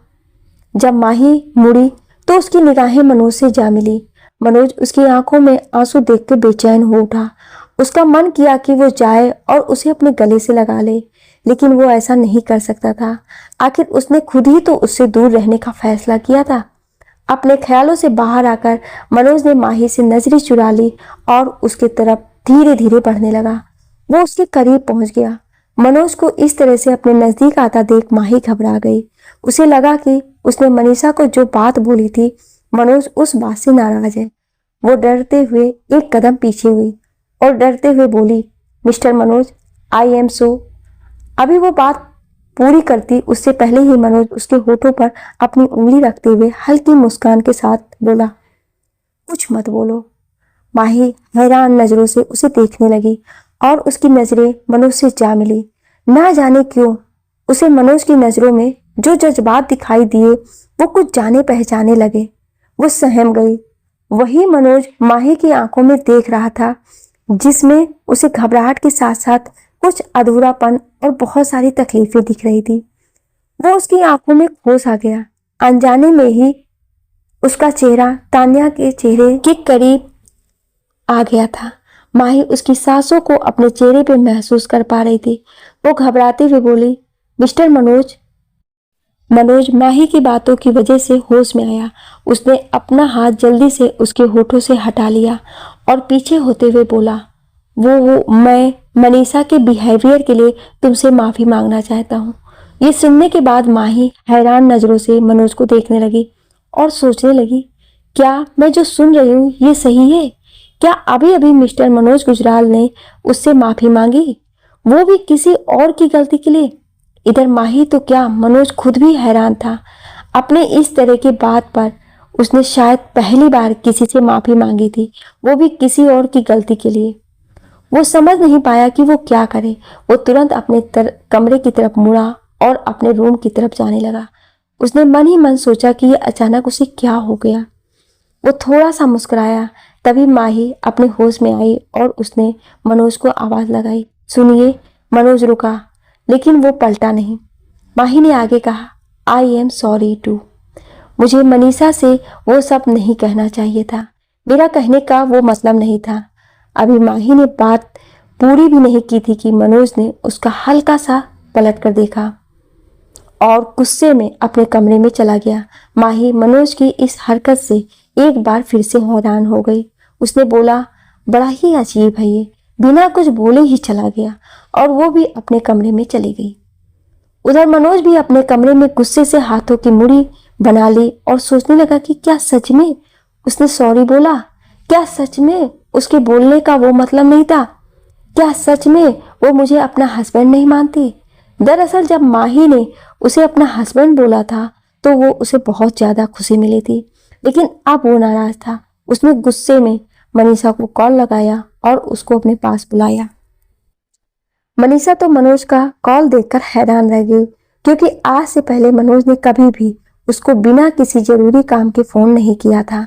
जब माही मुड़ी तो उसकी निगाहें मनोज से जा मिली। मनोज उसकी आंखों में आंसू देखकर बेचैन हो उठा। उसका मन किया कि वो जाए और उसे अपने गले से लगा ले, लेकिन वो ऐसा नहीं कर सकता था। आखिर उसने खुद ही तो उससे दूर रहने का फैसला किया था। अपने ख्यालों से बाहर आकर मनोज ने माही से नजरें चुरा ली और उसके तरफ धीरे धीरे बढ़ने लगा। वो उसके करीब पहुंच गया। मनोज को इस तरह से अपने नजदीक आता देख माही घबरा गई। उसे लगा कि उसने मनीषा को जो बात बोली थी, मनोज उस बात से नाराज है। वो डरते हुए एक कदम पीछे हुई और डरते हुए बोली, mister Manoj, I am so. अभी वो बात पूरी करती उससे पहले ही मनोज उसके होठों पर अपनी उंगली रखते हुए हल्की मुस्कान के साथ बोला, कुछ मत बोलो। माही हैरान नजरों से उसे देखने लगी और उसकी नजरें मनोज से जा मिली। ना जाने क्यों उसे मनोज की नजरों में जो जज्बात दिखाई दिए वो कुछ जाने पहचाने लगे। वो सहम गई। वही मनोज माही की आंखों में देख रहा था, जिसमें उसे घबराहट के साथ साथ कुछ अधूरापन और बहुत सारी तकलीफें दिख रही थी। वो उसकी आंखों में खो सा गया। अनजाने में ही उसका चेहरा तान्या के चेहरे के करीब आ गया था। माही उसकी सांसों को अपने चेहरे पे महसूस कर पा रही थी। वो घबराते हुए बोली, मिस्टर मनोज। मनोज माही की बातों की वजह से होश में आया। उसने अपना हाथ जल्दी से उसके होठों से हटा लिया और पीछे होते हुए बोला, मैं मनीषा के बिहेवियर के लिए तुमसे माफी मांगना चाहता हूँ। ये सुनने के बाद माही हैरान नजरों से मनोज को देखने लगी और सोचने लगी, क्या मैं जो सुन रही हूँ ये सही है? क्या अभी अभी मिस्टर मनोज गुजराल ने उससे माफी मांगी, वो भी किसी और की गलती के लिए? इधर माही तो क्या, मनोज खुद भी हैरान था। अपने इस तरह की बात पर उसने शायद पहली बार किसी से माफी मांगी थी, वो भी किसी और की गलती के लिए। वो समझ नहीं पाया कि वो क्या करे। वो तुरंत अपने कमरे की तरफ मुड़ा और अपने रूम की तरफ जाने लगा। उसने मन ही मन सोचा कि ये अचानक उसे क्या हो गया। वो थोड़ा सा मुस्कुराया, तभी माही अपने होश में आई और उसने मनोज को आवाज लगाई, सुनिए। मनोज रुका, लेकिन वो पलटा नहीं। माही ने आगे कहा, आई एम सॉरी टू। मुझे मनीषा से वो सब नहीं कहना चाहिए था। मेरा कहने का वो मतलब नहीं था। अभी माही ने बात पूरी भी नहीं की थी कि मनोज ने उसका हल्का सा पलट कर देखा और गुस्से में अपने कमरे में चला गया। माही मनोज की इस हरकत से एक बार फिर से हैरान हो गई। उसने बोला, बड़ा ही अजीब है ये, बिना कुछ बोले ही चला गया और वो भी अपने कमरे में चली गई। उधर मनोज भी अपने कमरे में गुस्से से हाथों की मुड़ी बना ली और सोचने लगा कि क्या सच में उसने सॉरी बोला? क्या सच में उसके बोलने का वो मतलब नहीं था? क्या सच में वो मुझे अपना हस्बैंड नहीं मानती? दरअसल जब माही ने उसे अपना हस्बैंड बोला था तो वो उसे बहुत ज़्यादा खुशी मिली थी, लेकिन अब वो नाराज था। उसने गुस्से में मनीषा को कॉल लगाया और उसको अपने पास बुलाया। मनीषा तो मनोज का कॉल देखकर हैरान रह गई, क्योंकि आज से पहले मनोज ने कभी भी उसको बिना किसी जरूरी काम के फोन नहीं किया था।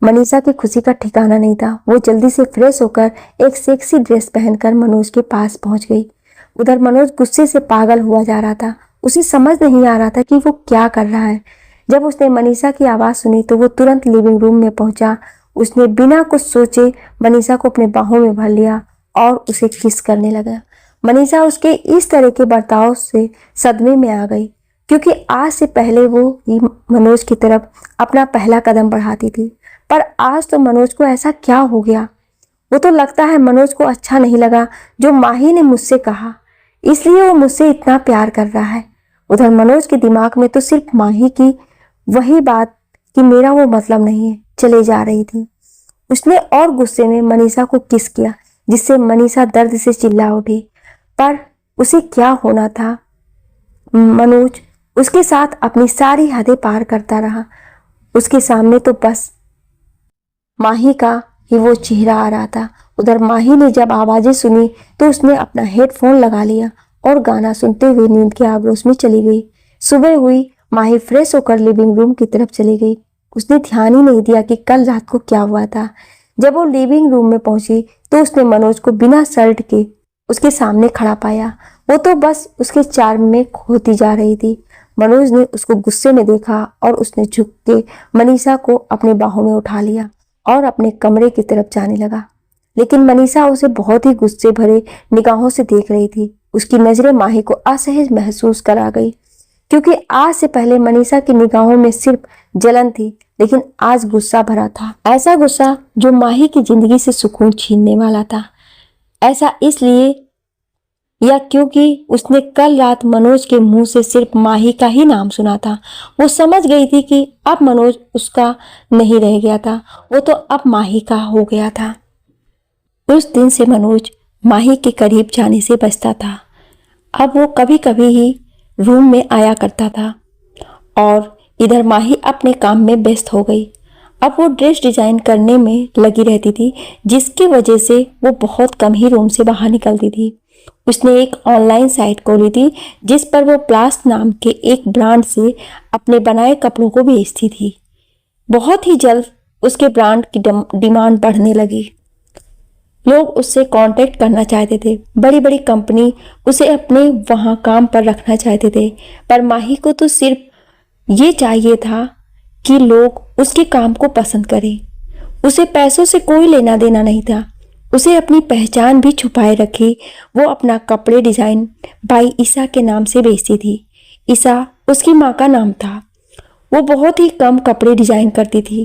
मनीषा की खुशी का ठिकाना नहीं था। वो जल्दी से फ्रेश होकर एक सेक्सी ड्रेस पहनकर मनोज के पास पहुंच गई। उधर मनोज गुस्से से पागल हुआ जा रहा था। उसे समझ नहीं आ रहा था कि वो क्या कर रहा है। जब उसने मनीषा की आवाज़ सुनी तो वो तुरंत लिविंग रूम में पहुंचा। उसने बिना कुछ सोचे मनीषा को अपने बाहों में भर लिया और उसे किस करने लगा। मनीषा उसके इस तरह के बर्ताव से सदमे में आ गई, क्योंकि आज से पहले वो ही मनोज की तरफ अपना पहला कदम बढ़ाती थी। पर आज तो मनोज को ऐसा क्या हो गया? वो तो लगता है मनोज को अच्छा नहीं लगा जो माही ने मुझसे कहा, इसलिए वो मुझसे इतना प्यार कर रहा है। उधर मनोज के दिमाग में तो सिर्फ माही की वही बात कि मेरा वो मतलब नहीं है चले जा रही थी। उसने और गुस्से में मनीषा को किस किया, जिससे मनीषा दर्द से चिल्ला उठी। पर उसे क्या होना था? मनोज उसके साथ अपनी सारी हदें पार करता रहा। उसके सामने तो बस माही का ही वो चेहरा आ रहा था। उधर माही ने जब आवाजें सुनी तो उसने अपना हेडफोन लगा लिया और गाना सुनते हुए नींद के आगोश में चली गई। सुबह हुई, माही फ्रेश होकर लिविंग रूम की तरफ चली गई। उसने ध्यान ही नहीं दिया कि कल रात को क्या हुआ था। जब वो लिविंग रूम में पहुंची तो उसने मनोज को बिना शर्ट के उसके सामने खड़ा पाया। वो तो बस उसके चार्म में खोती जा रही थी। मनोज ने उसको गुस्से में देखा और उसने झुक के मनीषा को अपने बाहों में उठा लिया और अपने कमरे की तरफ जाने लगा। लेकिन मनीषा उसे बहुत ही गुस्से भरे निगाहों से देख रही थी। उसकी नजरें माही को असहज महसूस करा गई, क्योंकि आज से पहले मनीषा की निगाहों में सिर्फ जलन थी, लेकिन आज गुस्सा भरा था। ऐसा गुस्सा जो माही की जिंदगी से सुकून छीनने वाला था। ऐसा इसलिए या क्योंकि उसने कल रात मनोज के मुंह से सिर्फ माही का ही नाम सुना था। वो समझ गई थी कि अब मनोज उसका नहीं रह गया था, वो तो अब माही का हो गया था। उस दिन से मनोज माही के करीब जाने से बचता था। अब वो कभी कभी ही रूम में आया करता था और इधर माही अपने काम में व्यस्त हो गई। अब वो ड्रेस डिजाइन करने में लगी रहती थी, जिसकी वजह से वो बहुत कम ही रूम से बाहर निकलती थी। उसने एक ऑनलाइन साइट खोली थी जिस पर वो प्लास्ट नाम के एक ब्रांड से अपने बनाए कपड़ों को बेचती थी। बहुत ही जल्द उसके ब्रांड की डिमांड बढ़ने लगी। लोग उससे कांटेक्ट करना चाहते थे। बड़ी बड़ी कंपनी उसे अपने वहां काम पर रखना चाहते थे। पर माही को तो सिर्फ ये चाहिए था कि लोग उसके काम को पसंद करें। उसे पैसों से कोई लेना देना नहीं था। उसे अपनी पहचान भी छुपाए रखी। वो अपना कपड़े डिजाइन बाई ईसा के नाम से बेचती थी। ईसा उसकी माँ का नाम था। वो बहुत ही कम कपड़े डिजाइन करती थी।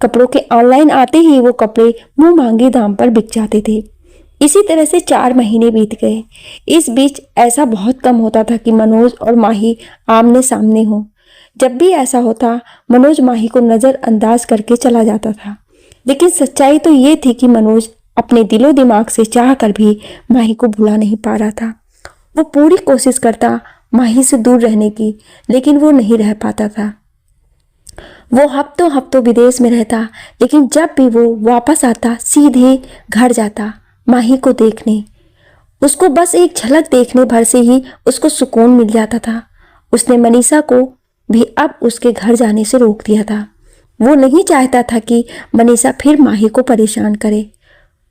कपड़ों के ऑनलाइन आते ही वो कपड़े मुंह मांगे दाम पर बिक जाते थे। इसी तरह से 4 महीने बीत गए। इस बीच ऐसा बहुत कम होता था कि मनोज और माही आमने सामने हो। जब भी ऐसा होता, मनोज माही को नजरअंदाज करके चला जाता था। लेकिन सच्चाई तो ये थी कि मनोज अपने दिलो दिमाग से चाह कर भी माही को भुला नहीं पा रहा था। वो पूरी कोशिश करता माही से दूर रहने की, लेकिन वो नहीं रह पाता था। वो हफ्तों हफ्तों विदेश में रहता, लेकिन जब भी वो वापस आता सीधे घर जाता माही को देखने। उसको बस एक झलक देखने भर से ही उसको सुकून मिल जाता था। उसने मनीषा को भी अब उसके घर जाने से रोक दिया था। वो नहीं चाहता था कि मनीषा फिर माही को परेशान करे।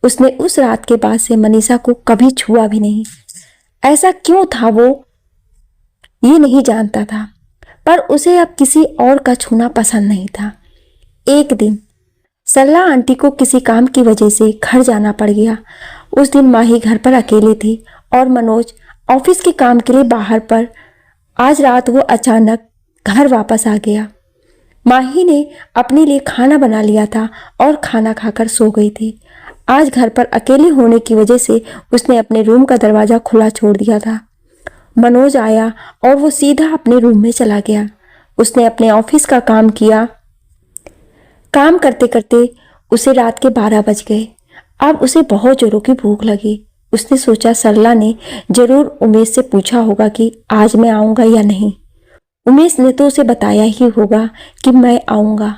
उसने उस रात के बाद से मनीषा को कभी छुआ भी नहीं। ऐसा क्यों था वो ये नहीं जानता था, पर उसे अब किसी और का छूना पसंद नहीं था। एक दिन सरला आंटी को किसी काम की वजह से घर जाना पड़ गया। उस दिन माही घर पर अकेली थी और मनोज ऑफिस के काम के लिए बाहर पर। आज रात वो अचानक घर वापस आ गया। माही ने अपने लिए खाना बना लिया था और खाना खाकर सो गई थी। आज घर पर अकेले होने की वजह से उसने अपने रूम का दरवाजा खुला छोड़ दिया था। मनोज आया और वो सीधा अपने रूम में चला गया। उसने अपने ऑफिस का काम किया। काम करते करते उसे रात के 12 बज गए। अब उसे बहुत जोरों की भूख लगी। उसने सोचा सरला ने जरूर उमेश से पूछा होगा कि आज मैं आऊंगा या नहीं। उमेश ने तो उसे बताया ही होगा कि मैं आऊंगा,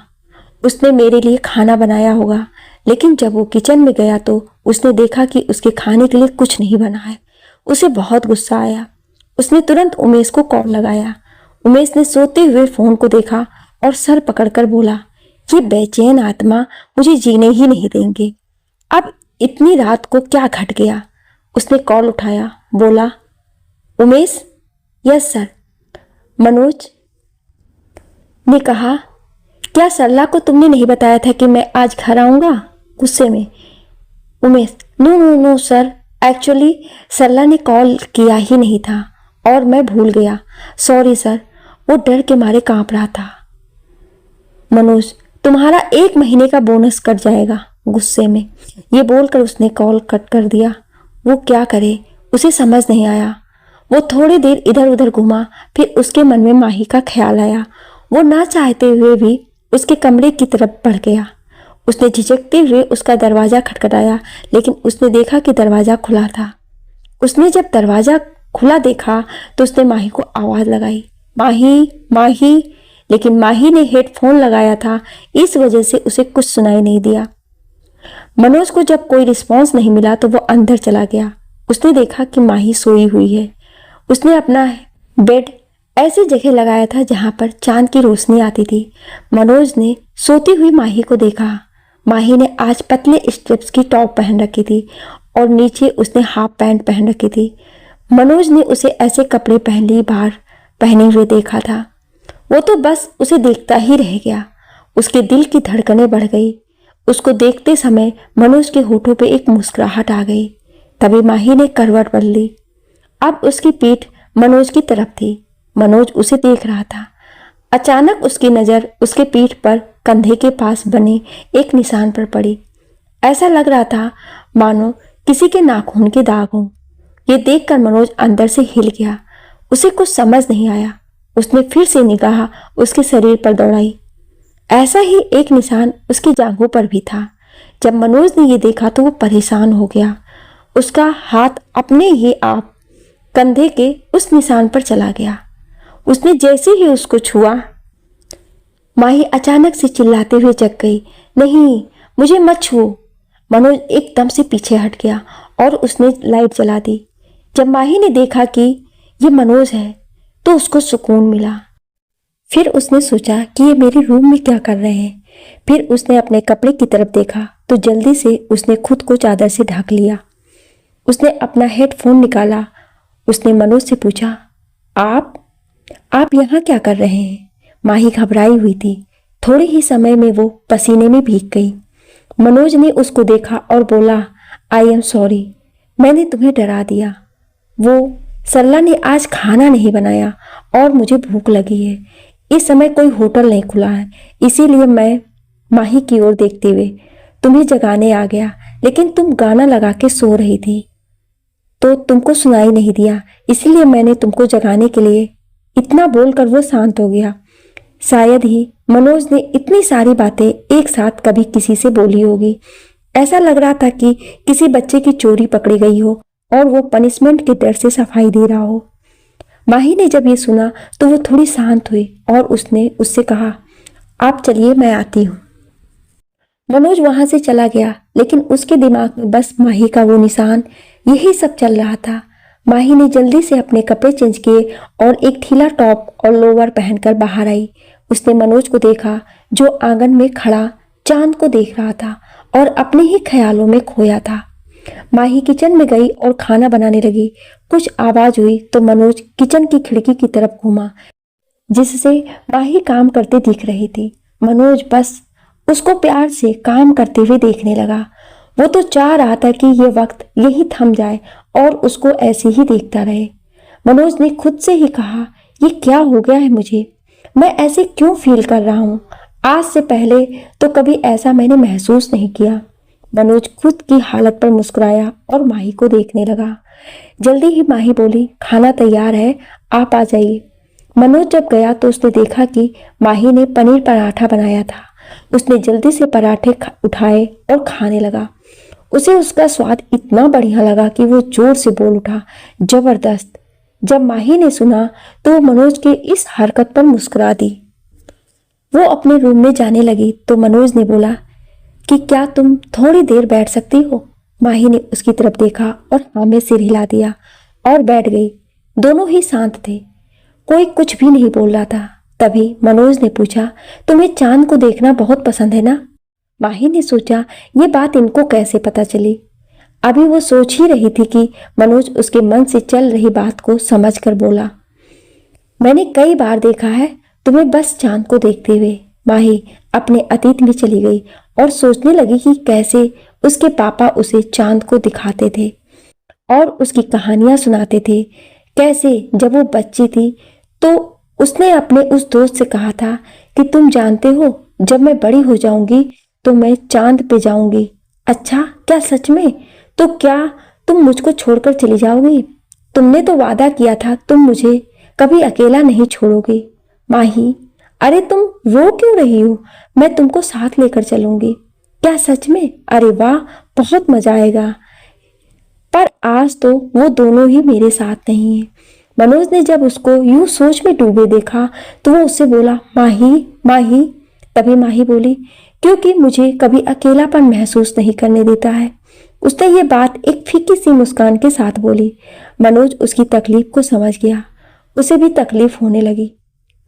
उसने मेरे लिए खाना बनाया होगा। लेकिन जब वो किचन में गया तो उसने देखा कि उसके खाने के लिए कुछ नहीं बना है। उसे बहुत गुस्सा आया। उसने तुरंत उमेश को कॉल लगाया। उमेश ने सोते हुए फोन को देखा और सर पकड़कर बोला, ये बेचैन आत्मा मुझे जीने ही नहीं देंगे। अब इतनी रात को क्या घट गया। उसने कॉल उठाया, बोला, उमेश। Yes sir. मनोज ने कहा, क्या सरला को तुमने नहीं बताया था कि मैं आज घर आऊंगा? गुस्से में Umesh, no no no sir, actually Sarla ने कॉल किया ही नहीं था और मैं भूल गया। सॉरी सर, वो डर के मारे कांप रहा था। मनोज, तुम्हारा 1 महीने का बोनस कट जाएगा। गुस्से में ये बोलकर उसने कॉल कट कर दिया। वो क्या करे, उसे समझ नहीं आया। वो थोड़ी देर इधर उधर घूमा, फिर उसके मन में माही का ख्याल आया। वो ना चाहते हुए भी उसके कमरे की तरफ बढ़ गया। उसने झिझकते हुए उसका दरवाजा खटखटाया, लेकिन उसने देखा कि दरवाजा खुला था। उसने जब दरवाजा खुला देखा तो उसने माही को आवाज लगाई, माही माही, लेकिन माही ने हेडफोन लगाया था, इस वजह से उसे कुछ सुनाई नहीं दिया। मनोज को जब कोई रिस्पॉन्स नहीं मिला तो वो अंदर चला गया। उसने देखा कि माही सोई हुई है। उसने अपना बेड ऐसी जगह लगाया था जहां पर चांद की रोशनी आती थी। मनोज ने सोती हुई माही को देखा। माही ने आज पतले स्ट्रिप्स की टॉप पहन रखी थी और नीचे उसने हाफ पैंट पहन रखी थी। मनोज ने उसे ऐसे कपड़े पहली बार पहने हुए देखा था। वो तो बस उसे देखता ही रह गया। उसके दिल की धड़कनें बढ़ गई। उसको देखते समय मनोज के होठों पे एक मुस्कुराहट आ गई। तभी माही ने करवट बदली। अब उसकी पीठ मनोज की तरफ थी। मनोज उसे देख रहा था। अचानक उसकी नजर उसके पीठ पर कंधे के पास बने एक निशान पर पड़ी। ऐसा लग रहा था मानो किसी के नाखून के दाग हों। ये देखकर मनोज अंदर से हिल गया। उसे कुछ समझ नहीं आया। उसने फिर से निगाह उसके शरीर पर दौड़ाई। ऐसा ही एक निशान उसकी जांघों पर भी था। जब मनोज ने ये देखा तो वो परेशान हो गया। उसका हाथ अपने ही आप कंधे के उस निशान पर चला गया। उसने जैसे ही उसको छुआ, माही अचानक से चिल्लाते हुए जग गई, नहीं, मुझे मत छुओ। मनोज एकदम से पीछे हट गया और उसने लाइट जला दी। जब माही ने देखा कि ये मनोज है तो उसको सुकून मिला। फिर उसने सोचा कि ये मेरे रूम में क्या कर रहे हैं। फिर उसने अपने कपड़े की तरफ देखा तो जल्दी से उसने खुद को चादर से ढक लिया। उसने अपना हेडफोन निकाला। उसने मनोज से पूछा, आप यहाँ क्या कर रहे हैं? माही घबराई हुई थी। थोड़े ही समय में वो पसीने में भीग गई। मनोज ने उसको देखा और बोला, आई एम सॉरी, मैंने तुम्हें डरा दिया। वो सरला ने आज खाना नहीं बनाया और मुझे भूख लगी है। इस समय कोई होटल नहीं खुला है, इसीलिए मैं माही की ओर देखते हुए तुम्हें जगाने आ गया, लेकिन तुम गाना लगा के सो रही थी तो तुमको सुनाई नहीं दिया, इसलिए मैंने तुमको जगाने के लिए। इतना बोलकर वो शांत हो गया। शायद ही मनोज ने इतनी सारी बातें एक साथ कभी किसी से बोली होगी। ऐसा लग रहा था कि किसी बच्चे की चोरी पकड़ी गई हो और वो पनिशमेंट के डर से सफाई दे रहा हो। माही ने जब ये सुना तो वो थोड़ी शांत हुई और उसने उससे कहा, आप चलिए, मैं आती हूँ। मनोज वहां से चला गया, लेकिन उसके दिमाग में बस माही का वो निशान, यही सब चल रहा था। माही ने जल्दी से अपने कपड़े चेंज किए और एक ढीला टॉप और लोअर पहनकर बाहर आई। उसने मनोज को देखा जो आंगन में खड़ा चांद को देख रहा था और अपने ही ख्यालों में खोया था। माही किचन में गई और खाना बनाने लगी। कुछ आवाज हुई तो मनोज किचन की खिड़की की तरफ घूमा, जिससे माही काम करते दिख रही थी। मनोज बस उसको प्यार से काम करते हुए देखने लगा। वो तो चाह रहा था कि ये वक्त यही थम जाए और उसको ऐसे ही देखता रहे। मनोज ने खुद से ही कहा, ये क्या हो गया है मुझे, मैं ऐसे क्यों फील कर रहा हूँ? आज से पहले तो कभी ऐसा मैंने महसूस नहीं किया। मनोज खुद की हालत पर मुस्कुराया और माही को देखने लगा। जल्दी ही माही बोली, खाना तैयार है, आप आ जाइए। मनोज जब गया तो उसने देखा कि माही ने पनीर पराठा बनाया था। उसने जल्दी से पराठे उठाए और खाने लगा। उसे उसका स्वाद इतना बढ़िया लगा कि वो जोर से बोल उठा, जबरदस्त। जब माही ने सुना तो वो मनोज के इस हरकत पर मुस्कुरा दी। वो अपने रूम में जाने लगी तो मनोज ने बोला कि क्या तुम थोड़ी देर बैठ सकती हो। माही ने उसकी तरफ देखा और हाँ में सिर हिला दिया और बैठ गई। दोनों ही शांत थे, कोई कुछ भी नहीं बोल रहा था। तभी मनोज ने पूछा, तुम्हें चांद को देखना बहुत पसंद है ना? माही ने सोचा ये बात इनको कैसे पता चली। अभी वो सोच ही रही थी कि मनोज उसके मन से चल रही बात को समझकर बोला, मैंने कई बार देखा है तुम्हें बस चांद को देखते हुए। माही अपने अतीत में चली गई और सोचने लगी कि कैसे उसके पापा उसे चांद को दिखाते थे और उसकी कहानियां सुनाते थे। कैसे जब वो बच्ची थी तो उसने अपने उस दोस्त से कहा था कि तुम जानते हो जब मैं बड़ी हो जाऊंगी तो मैं चांद पे जाऊंगी। अच्छा, क्या सच में? तो क्या तुम मुझको छोड़कर चली जाओगी? तुमने तो वादा किया था तुम मुझे कभी अकेला नहीं छोड़ोगी। माही, अरे तुम रो क्यों रही हो? मैं तुमको साथ लेकर चलूंगी। क्या सच में? अरे वाह, बहुत मजा आएगा। पर आज तो वो दोनों ही मेरे साथ नहीं है। मनोज ने जब उसको यूं सोच में डूबे देखा तो वो उससे बोला, माही माही। तभी माही बोली, क्योंकि मुझे कभी अकेलापन महसूस नहीं करने देता है। उसने ये बात एक फीकी सी मुस्कान के साथ बोली। मनोज उसकी तकलीफ को समझ गया, उसे भी तकलीफ होने लगी।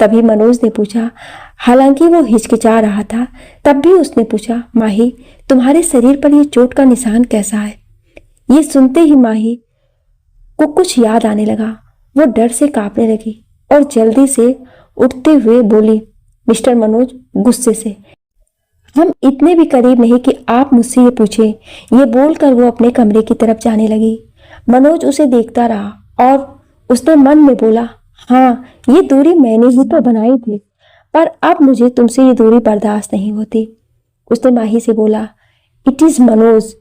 तभी मनोज ने पूछा, हालांकि वो हिचकिचा रहा था तब भी उसने पूछा, माही तुम्हारे शरीर पर ये चोट का निशान कैसा है? ये सुनते ही माही को कुछ याद आने लगा। वो डर से कांपने लगी और जल्दी से उठते हुए बोली, मिस्टर मनोज, गुस्से से, हम इतने भी करीब नहीं कि आप मुझसे ये पूछें। ये बोलकर वो अपने कमरे की तरफ जाने लगी। मनोज उसे देखता रहा और उसने मन में बोला, हाँ ये दूरी मैंने ही तो बनाई थी, पर अब मुझे तुमसे ये दूरी बर्दाश्त नहीं होती। उसने माही से बोला, it is Manoj,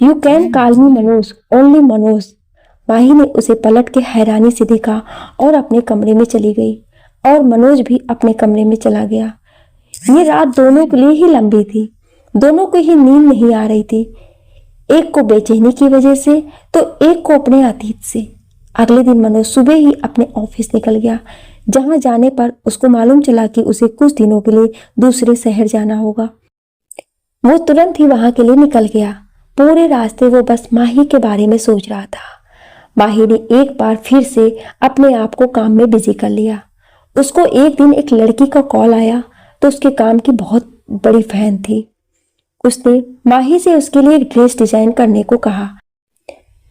you can call me Manoj, only Manoj. Mahi ने उसे पलट के हैरानी से देखा और अपने कमरे में चली गई और मनोज भी अपने कमरे में चला गया। ये रात दोनों के लिए ही लंबी थी, दोनों को ही नींद नहीं आ रही थी, एक को बेचैनी की वजह से तो एक को अपने अतीत से। अगले दिन मनोज सुबह ही अपने ऑफिस निकल गया, जहां जाने पर उसको मालूम चला कि उसे कुछ दिनों के लिए दूसरे शहर जाना होगा। वो तुरंत ही वहां के लिए निकल गया। पूरे रास्ते वो बस माही के बारे में सोच रहा था। माही ने एक बार फिर से अपने आप को काम में बिजी कर लिया। उसको एक दिन एक लड़की का कॉल आया तो उसके काम की बहुत बड़ी फैन थी। उसने माही से उसके लिए एक ड्रेस डिजाइन करने को कहा।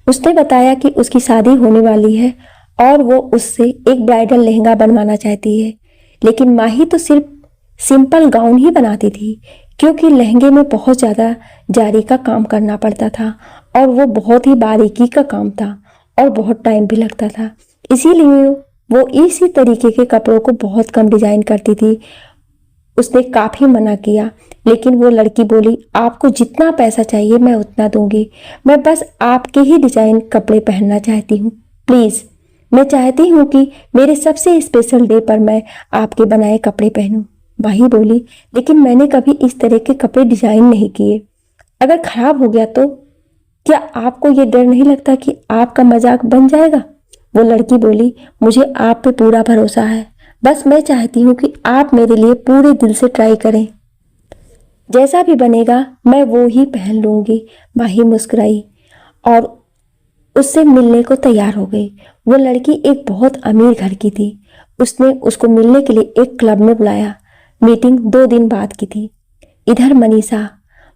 उसने बताया कि उसकी शादी होने वाली है और वो उससे एक ब्राइडल लहंगा बनवाना चाहती है, लेकिन माही तो सिर्फ सिंपल गाउन ही बनाती थी, क्योंकि लहंगे में बहुत ज़्यादा जारी का काम करना पड़ता था और वो बहुत ही बारीकी का काम था और बहुत टाइम भी लगता था। इसीलिए वो इसी तरीके के कपड़ों को बहुत कम डिजाइन करती थी। उसने काफ़ी मना किया, लेकिन वो लड़की बोली, आपको जितना पैसा चाहिए मैं उतना दूंगी, मैं बस आपके ही डिजाइन कपड़े पहनना चाहती हूँ। प्लीज़, मैं चाहती हूँ कि मेरे सबसे स्पेशल डे पर मैं आपके बनाए कपड़े पहनूं। माही बोली, लेकिन मैंने कभी इस तरह के कपड़े डिजाइन नहीं किए, अगर खराब हो गया तो क्या आपको ये डर नहीं लगता कि आपका मजाक बन जाएगा? वो लड़की बोली, मुझे आप पे पूरा भरोसा है, बस मैं चाहती हूँ कि आप मेरे लिए पूरे दिल से ट्राई करें, जैसा भी बनेगा मैं वो ही पहन लूंगी। माही मुस्कुराई और उससे मिलने को तैयार हो गई। वो लड़की एक बहुत अमीर घर की थी। उसने उसको मिलने के लिए एक क्लब में बुलाया। मीटिंग 2 दिन बाद की थी। इधर मनीषा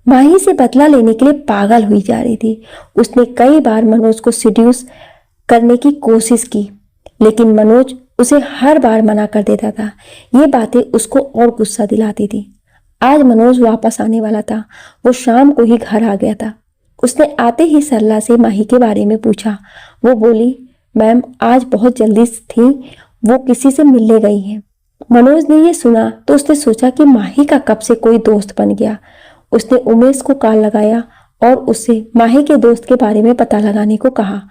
माही से बदला लेने के लिए पागल हुई जा रही थी। उसने कई बार मनोज को सिड्यूस करने की कोशिश की, लेकिन मनोज उसे हर बार मना कर देता था। ये बातें उसको और गुस्सा दिलाती थी। आज मनोज वापस आने वाला था। वो शाम को ही घर आ गया था। उसने आते ही सरला से माही के बारे में पूछा। वो बोली, मैम आज बहुत जल्दी थी, वो किसी से मिलने गई हैं। मनोज ने ये सुना तो उसने सोचा कि माही का कब से कोई दोस्त बन गया। उसने उमेश को कॉल लगाया और उससे माही के दोस्त के बारे में पता लगाने को कहा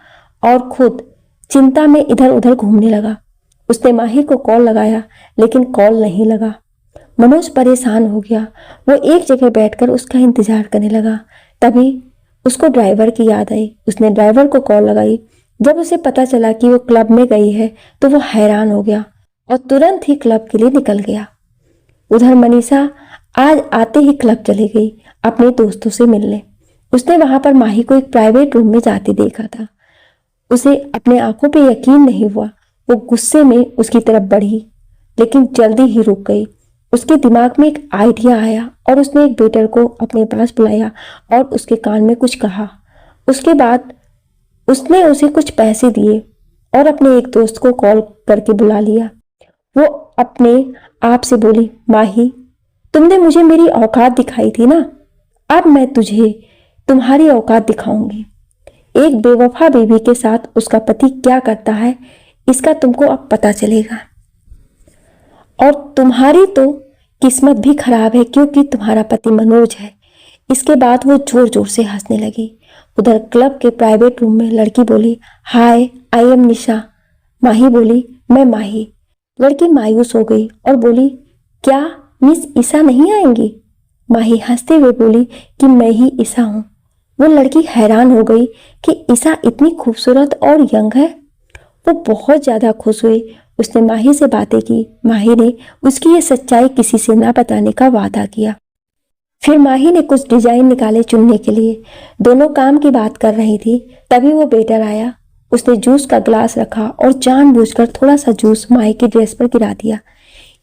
और खुद चिंता में इधर उधर घूमने लगा। उसने माही को कॉल लगाया, लेकिन कॉल नहीं लगा। मनोज परेशान हो गया। वो एक जगह बैठकर उसका इंतजार करने लगा। तभी उसको ड्राइवर की याद आई। उसने ड्राइवर को कॉल लगाई। जब उसे पता चला कि वो क्लब में गई है तो वो हैरान हो गया और तुरंत ही क्लब के लिए निकल गया। उधर मनीषा आज आते ही क्लब चली गई अपने दोस्तों से मिलने। उसने वहां पर माही को एक प्राइवेट रूम में जाते देखा था। उसे अपने आंखों पे यकीन नहीं हुआ। वो गुस्से में उसकी तरफ बढ़ी लेकिन जल्दी ही रुक गई। उसके दिमाग में एक आइडिया आया और उसने एक वेटर को अपने पास बुलाया और उसके कान में कुछ कहा। उसके बाद उसने उसे कुछ पैसे दिए और अपने एक दोस्त को कॉल करके बुला लिया। वो अपने आप से बोली, माही, तुमने मुझे मेरी औकात दिखाई थी ना, अब मैं तुझे तुम्हारी औकात दिखाऊंगी। एक बेवफा बीवी के साथ उसका पति क्या करता है इसका तुमको अब पता चलेगा। और तुम्हारी तो किस्मत भी खराब है क्योंकि तुम्हारा पति मनोज है। इसके बाद वो जोर जोर से हंसने लगी। उधर क्लब के प्राइवेट रूम में लड़की बोली, हाय, आई एम निशा। माही बोली, मैं माही। लड़की मायूस हो गई और बोली, क्या मिस ईसा नहीं आएंगी? माही हंसते हुए बोली कि मैं ही ईसा हूं। वो लड़की हैरान हो गई कि ईसा इतनी खूबसूरत और यंग है। वो बहुत ज्यादा खुश हुई। उसने माही से बातें की। माही ने उसकी ये सच्चाई किसी से ना बताने का वादा किया। फिर माही ने कुछ डिजाइन निकाले चुनने के लिए। दोनों काम की बात कर रही थी, तभी वो वेटर आया। उसने जूस का ग्लास रखा और जानबूझकर थोड़ा सा जूस माही की ड्रेस पर गिरा दिया।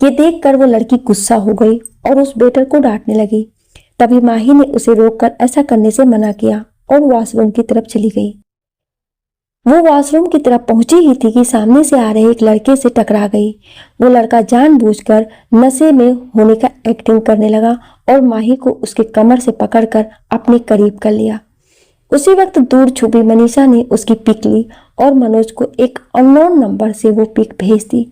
ये देखकर वो लड़की गुस्सा हो गई और उस वेटर को डांटने लगी। तभी माही ने उसे रोककर ऐसा करने से मना किया और वॉशरूम की तरफ चली गई। वो वॉशरूम की तरफ पहुंची ही थी कि सामने से आ रहे एक लड़के से टकरा गई। वो लड़का जानबूझकर नशे में होने का एक्टिंग करने लगा और माही को उसके कमर से पकड़कर अपने करीब कर लिया। उसी वक्त दूर छुपी मनीषा ने उसकी पिक ली और मनोज को एक अननोन नंबर से वो पिक भेज दी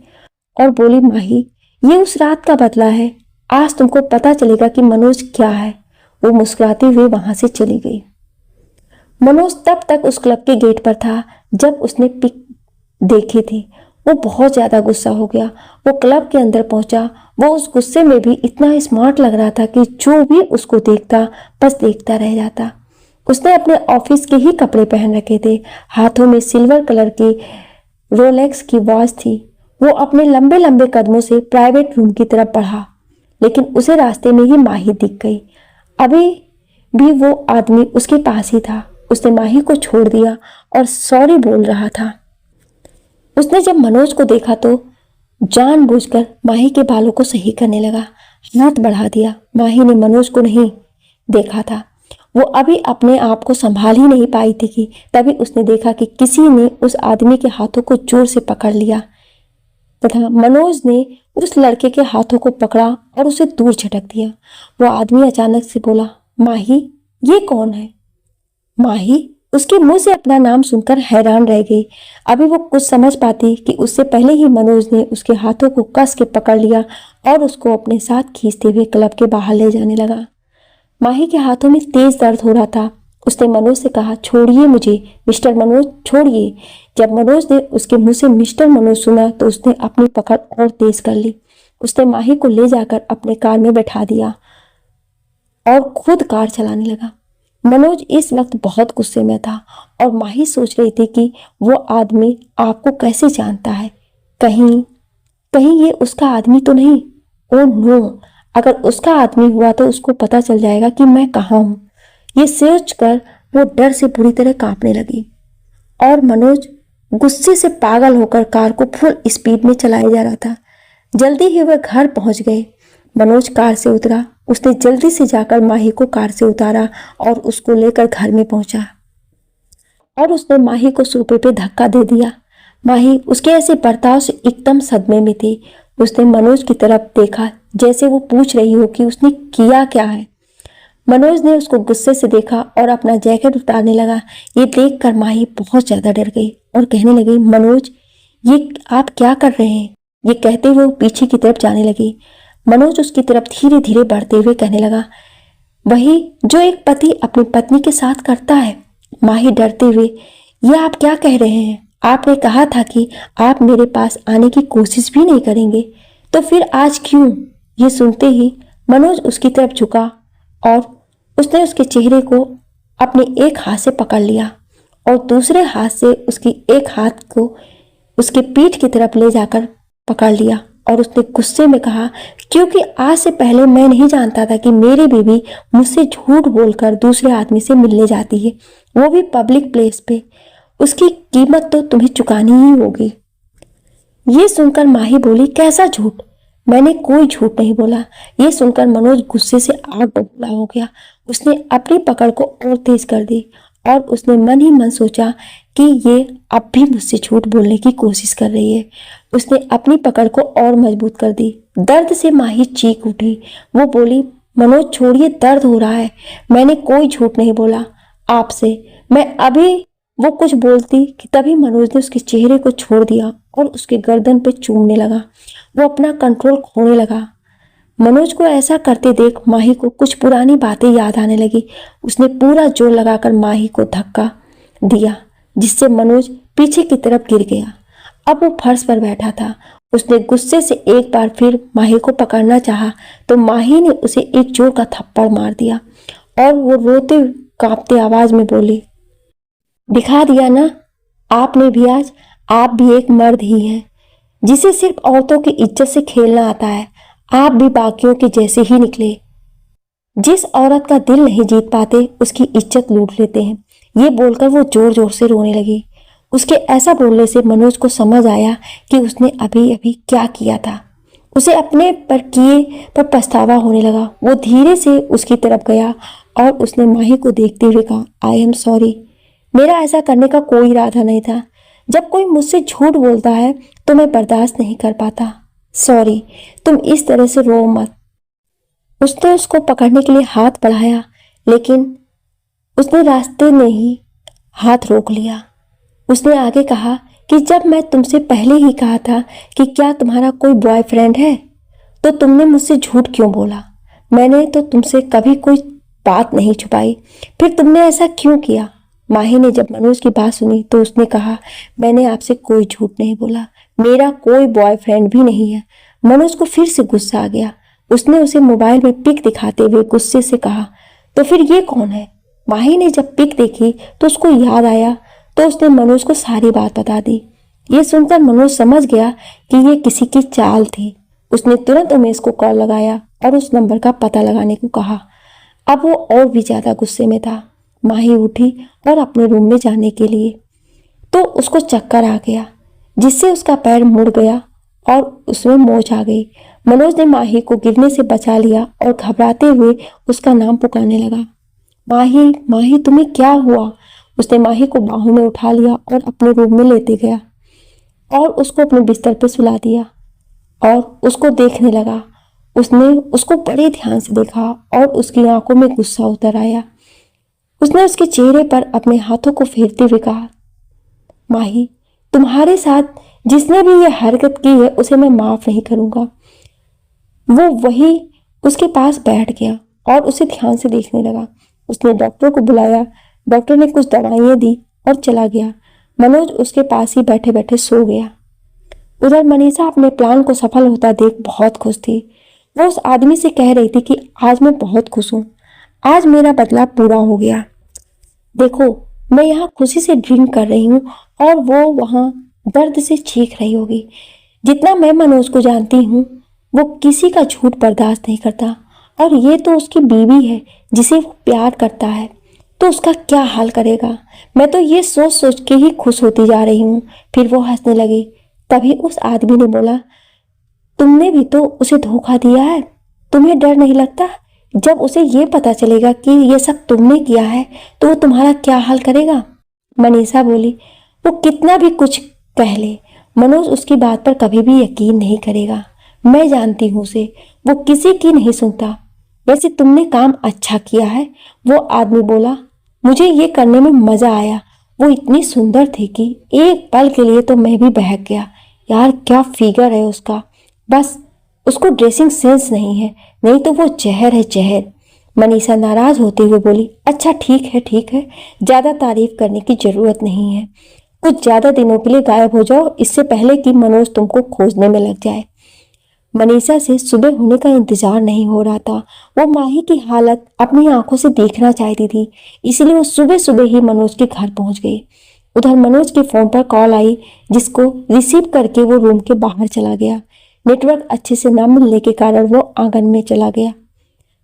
और बोली, माही, ये उस रात का बदला है। आज तुमको पता चलेगा कि मनोज क्या है। वो मुस्कुराते हुए वहां से चली गई। मनोज तब तक उस क्लब के गेट पर था जब उसने पिक देखी थी। वो बहुत ज्यादा गुस्सा हो गया। वो क्लब के अंदर पहुंचा। वो उस गुस्से में भी इतना स्मार्ट लग रहा था कि जो भी उसको देखता बस देखता रह जाता। उसने अपने ऑफिस के ही कपड़े पहन रखे थे। हाथों में सिल्वर कलर की रोलेक्स की वॉच थी। वो अपने लंबे लंबे कदमों से प्राइवेट रूम की तरफ बढ़ा लेकिन उसे रास्ते में ही माही दिख गई। अभी भी वो आदमी उसके पास ही था। उसने माही को छोड़ दिया और सॉरी बोल रहा था। उसने जब मनोज को देखा तो जानबूझकर माही के बालों को सही करने लगा। हाथ बढ़ा दिया। माही ने मनोज को नहीं देखा था। वो अभी अपने आप को संभाल ही नहीं पाई थी कि तभी उसने देखा कि किसी ने उस आदमी के हाथों को जोर से पकड़ लिया तथा मनोज ने उस लड़के के हाथों को पकड़ा और उसे दूर झटक दिया। वो आदमी अचानक से बोला, माही, ये कौन है? माही उसके मुंह से अपना नाम सुनकर हैरान रह गई। अभी वो कुछ समझ पाती कि उससे पहले ही मनोज ने उसके हाथों को कस के पकड़ लिया और उसको अपने साथ खींचते हुए क्लब के बाहर ले जाने लगा। माही के हाथों में तेज दर्द हो रहा था। उसने मनोज से कहा, छोड़िए मुझे, मिस्टर मनोज, छोड़िए। जब मनोज ने उसके मुंह से मिस्टर मनोज सुना तो उसने अपनी पकड़ और तेज कर ली। उसने माही को ले जाकर अपने कार में बैठा दिया और खुद कार चलाने लगा। मनोज इस वक्त बहुत गुस्से में था और माही सोच रही थी कि वो आदमी आपको कैसे जानता है। कहीं ये उसका आदमी तो नहीं। ओ नो, अगर उसका आदमी हुआ तो उसको पता चल जाएगा कि मैं कहाँ हूँ। ये सोचकर वो डर से पूरी तरह कांपने लगी और मनोज गुस्से से पागल होकर कार को फुल स्पीड में चलाया जा रहा था। जल्दी ही वह घर पहुंच गए। मनोज कार से उतरा। उसने जल्दी से जाकर माही को कार से उतारा और उसको लेकर घर में पहुंचा और उसने माही को सोफे पे धक्का दे दिया। माही उसके ऐसे बर्ताव से एकदम सदमे में थी। उसने मनोज की तरफ देखा जैसे वो पूछ रही हो कि उसने किया क्या है। मनोज ने उसको गुस्से से देखा और अपना जैकेट उतारने लगा। ये देखकर माही बहुत ज्यादा डर गई और कहने लगी, मनोज, ये आप क्या कर रहे हैं? ये कहते हुए वो पीछे की तरफ जाने लगी। मनोज उसकी तरफ धीरे धीरे बढ़ते हुए कहने लगा, वही जो एक पति अपनी पत्नी के साथ करता है। माही डरते हुए, ये आप क्या कह रहे हैं? आपने कहा था कि आप मेरे पास आने की कोशिश भी नहीं करेंगे, तो फिर आज क्यों? ये सुनते ही मनोज उसकी तरफ झुका और उसने उसके चेहरे को अपने एक हाथ से पकड़ लिया और दूसरे हाथ से उसकी एक हाथ को उसके पीठ की तरफ ले जाकर पकड़ लिया और उसने गुस्से में कहा, क्योंकि आज से पहले मैं नहीं जानता था कि मेरी बीवी मुझसे झूठ बोलकर दूसरे आदमी से मिलने जाती है, वो भी पब्लिक प्लेस पे। उसकी कीमत तो तुम्हें चुकानी ही होगी। ये सुनकर माही बोली, कैसा झूठ? मैंने कोई झूठ नहीं बोला। ये सुनकर मनोज गुस्से से आग बबूला हो गया। उसने अपनी पकड़ को और तेज कर दी और उसने मन ही मन सोचा कि ये अब भी मुझसे झूठ बोलने की कोशिश कर रही है। उसने अपनी पकड़ को और मजबूत कर दी। दर्द से माही चीख उठी। वो बोली, मनोज छोड़िए, दर्द हो रहा है। मैंने कोई झूठ नहीं बोला आपसे। मैं अभी वो कुछ बोलती कि तभी मनोज ने उसके चेहरे को छोड़ दिया और उसके गर्दन पे चूमने लगा। वो अपना कंट्रोल खोने लगा। मनोज को ऐसा करते देख माही को कुछ पुरानी बातें याद आने लगी। उसने पूरा जोर लगाकर माही को धक्का दिया, जिससे मनोज पीछे की तरफ गिर गया। अब वो फर्श पर बैठा था। उसने गुस्से से एक बार फिर माही को पकड़ना चाहा तो माही ने उसे एक जोर का थप्पड़ मार दिया और वो रोते कांपते आवाज में बोली, दिखा दिया ना आपने भी आज। आप भी एक मर्द ही हैं जिसे सिर्फ औरतों की इज्जत से खेलना आता है। आप भी बाकियों के जैसे ही निकले। जिस औरत का दिल नहीं जीत पाते उसकी इज्जत लूट लेते हैं। ये बोलकर वो जोर जोर से रोने लगी। उसके ऐसा बोलने से मनोज को समझ आया कि उसने अभी अभी क्या किया था। उसे अपने पर किए पर पछतावा होने लगा। वो धीरे से उसकी तरफ गया और उसने माही को देखते हुए कहा, आई एम सॉरी। मेरा ऐसा करने का कोई इरादा नहीं था। जब कोई मुझसे झूठ बोलता है तो मैं बर्दाश्त नहीं कर पाता। सॉरी, तुम इस तरह से रो मत। उसने उसको पकड़ने के लिए हाथ बढ़ाया, लेकिन उसने रास्ते में ही हाथ रोक लिया। उसने आगे कहा कि जब मैं तुमसे पहले ही कहा था कि क्या तुम्हारा कोई बॉयफ्रेंड है, तो तुमने मुझसे झूठ क्यों बोला? मैंने तो तुमसे कभी कोई बात नहीं छुपाई, फिर तुमने ऐसा क्यों किया? माही ने जब मनोज की बात सुनी तो उसने कहा, मैंने आपसे कोई झूठ नहीं बोला। मेरा कोई बॉयफ्रेंड भी नहीं है। मनोज को फिर से गुस्सा आ गया। उसने उसे मोबाइल में पिक दिखाते हुए गुस्से से कहा, तो फिर ये कौन है? माही ने जब पिक देखी तो उसको याद आया, तो उसने मनोज को सारी बात बता दी। ये सुनकर मनोज समझ गया कि ये किसी की चाल थी। उसने तुरंत उमेश को कॉल लगाया और उस नंबर का पता लगाने को कहा। अब वो और भी ज्यादा गुस्से में था। माही उठी और अपने रूम में जाने के लिए तो उसको चक्कर आ गया, जिससे उसका पैर मुड़ गया और उसमें मोच आ गई। मनोज ने माही को गिरने से बचा लिया और घबराते हुए उसका नाम पुकारने लगा, माही, माही, तुम्हें क्या हुआ? उसने माही को बाहों में उठा लिया और अपने रूम में लेते गया और उसको अपने बिस्तर पर सुला दिया और उसको देखने लगा। उसने उसको बड़े ध्यान से देखा और उसकी आंखों में गुस्सा उतर आया। उसने उसके चेहरे पर अपने हाथों को फेरते हुए कहा, माही, तुम्हारे साथ जिसने भी यह हरकत की है उसे मैं माफ नहीं करूंगा। वो वही उसके पास बैठ गया और उसे ध्यान से देखने लगा। उसने डॉक्टर को बुलाया। डॉक्टर ने कुछ दवाइयां दी और चला गया। मनोज उसके पास ही बैठे बैठे सो गया। उधर मनीषा अपने प्लान को सफल होता देख बहुत खुश थी। वो उस आदमी से कह रही थी कि आज मैं बहुत खुश हूँ, आज मेरा बदला पूरा हो गया। देखो, मैं यहाँ खुशी से ड्रिंक कर रही हूँ और वो वहाँ दर्द से चीख रही होगी। जितना मैं मनोज को जानती हूँ, वो किसी का झूठ बर्दाश्त नहीं करता और ये तो उसकी बीवी है जिसे वो प्यार करता है, तो उसका क्या हाल करेगा। मैं तो ये सोच सोच के ही खुश होती जा रही हूँ। फिर वो हंसने लगी। तभी उस आदमी ने बोला, तुमने भी तो उसे धोखा दिया है, तुम्हें डर नहीं लगता? जब उसे ये पता चलेगा कि ये सब तुमने किया है तो वो तुम्हारा क्या हाल करेगा? मनीषा बोली, वो कितना भी कुछ कह ले, मनोज उसकी बात पर कभी भी यकीन नहीं करेगा। मैं जानती हूँ उसे, वो किसी की नहीं सुनता। वैसे तुमने काम अच्छा किया है। वो आदमी बोला, मुझे ये करने में मजा आया। वो इतनी सुंदर थी कि एक पल के लिए तो मैं भी बहक गया। यार, क्या फिगर है उसका। बस उसको ड्रेसिंग सेंस नहीं है, नहीं तो वो जहर है, जहर। मनीषा नाराज होते हुए बोली, अच्छा ठीक है, ठीक है, ज्यादा तारीफ करने की जरूरत नहीं है। कुछ ज्यादा दिनों के लिए गायब हो जाओ, इससे पहले कि मनोज तुमको खोजने में लग जाए। मनीषा से सुबह होने का इंतजार नहीं हो रहा था। वो माही की हालत अपनी आंखों से देखना चाहती थी, इसलिए वो सुबह सुबह ही मनोज के घर पहुंच गई। उधर मनोज के फोन पर कॉल आई, जिसको रिसीव करके वो रूम के बाहर चला गया। नेटवर्क अच्छे से न मिलने के कारण वो आंगन में चला गया।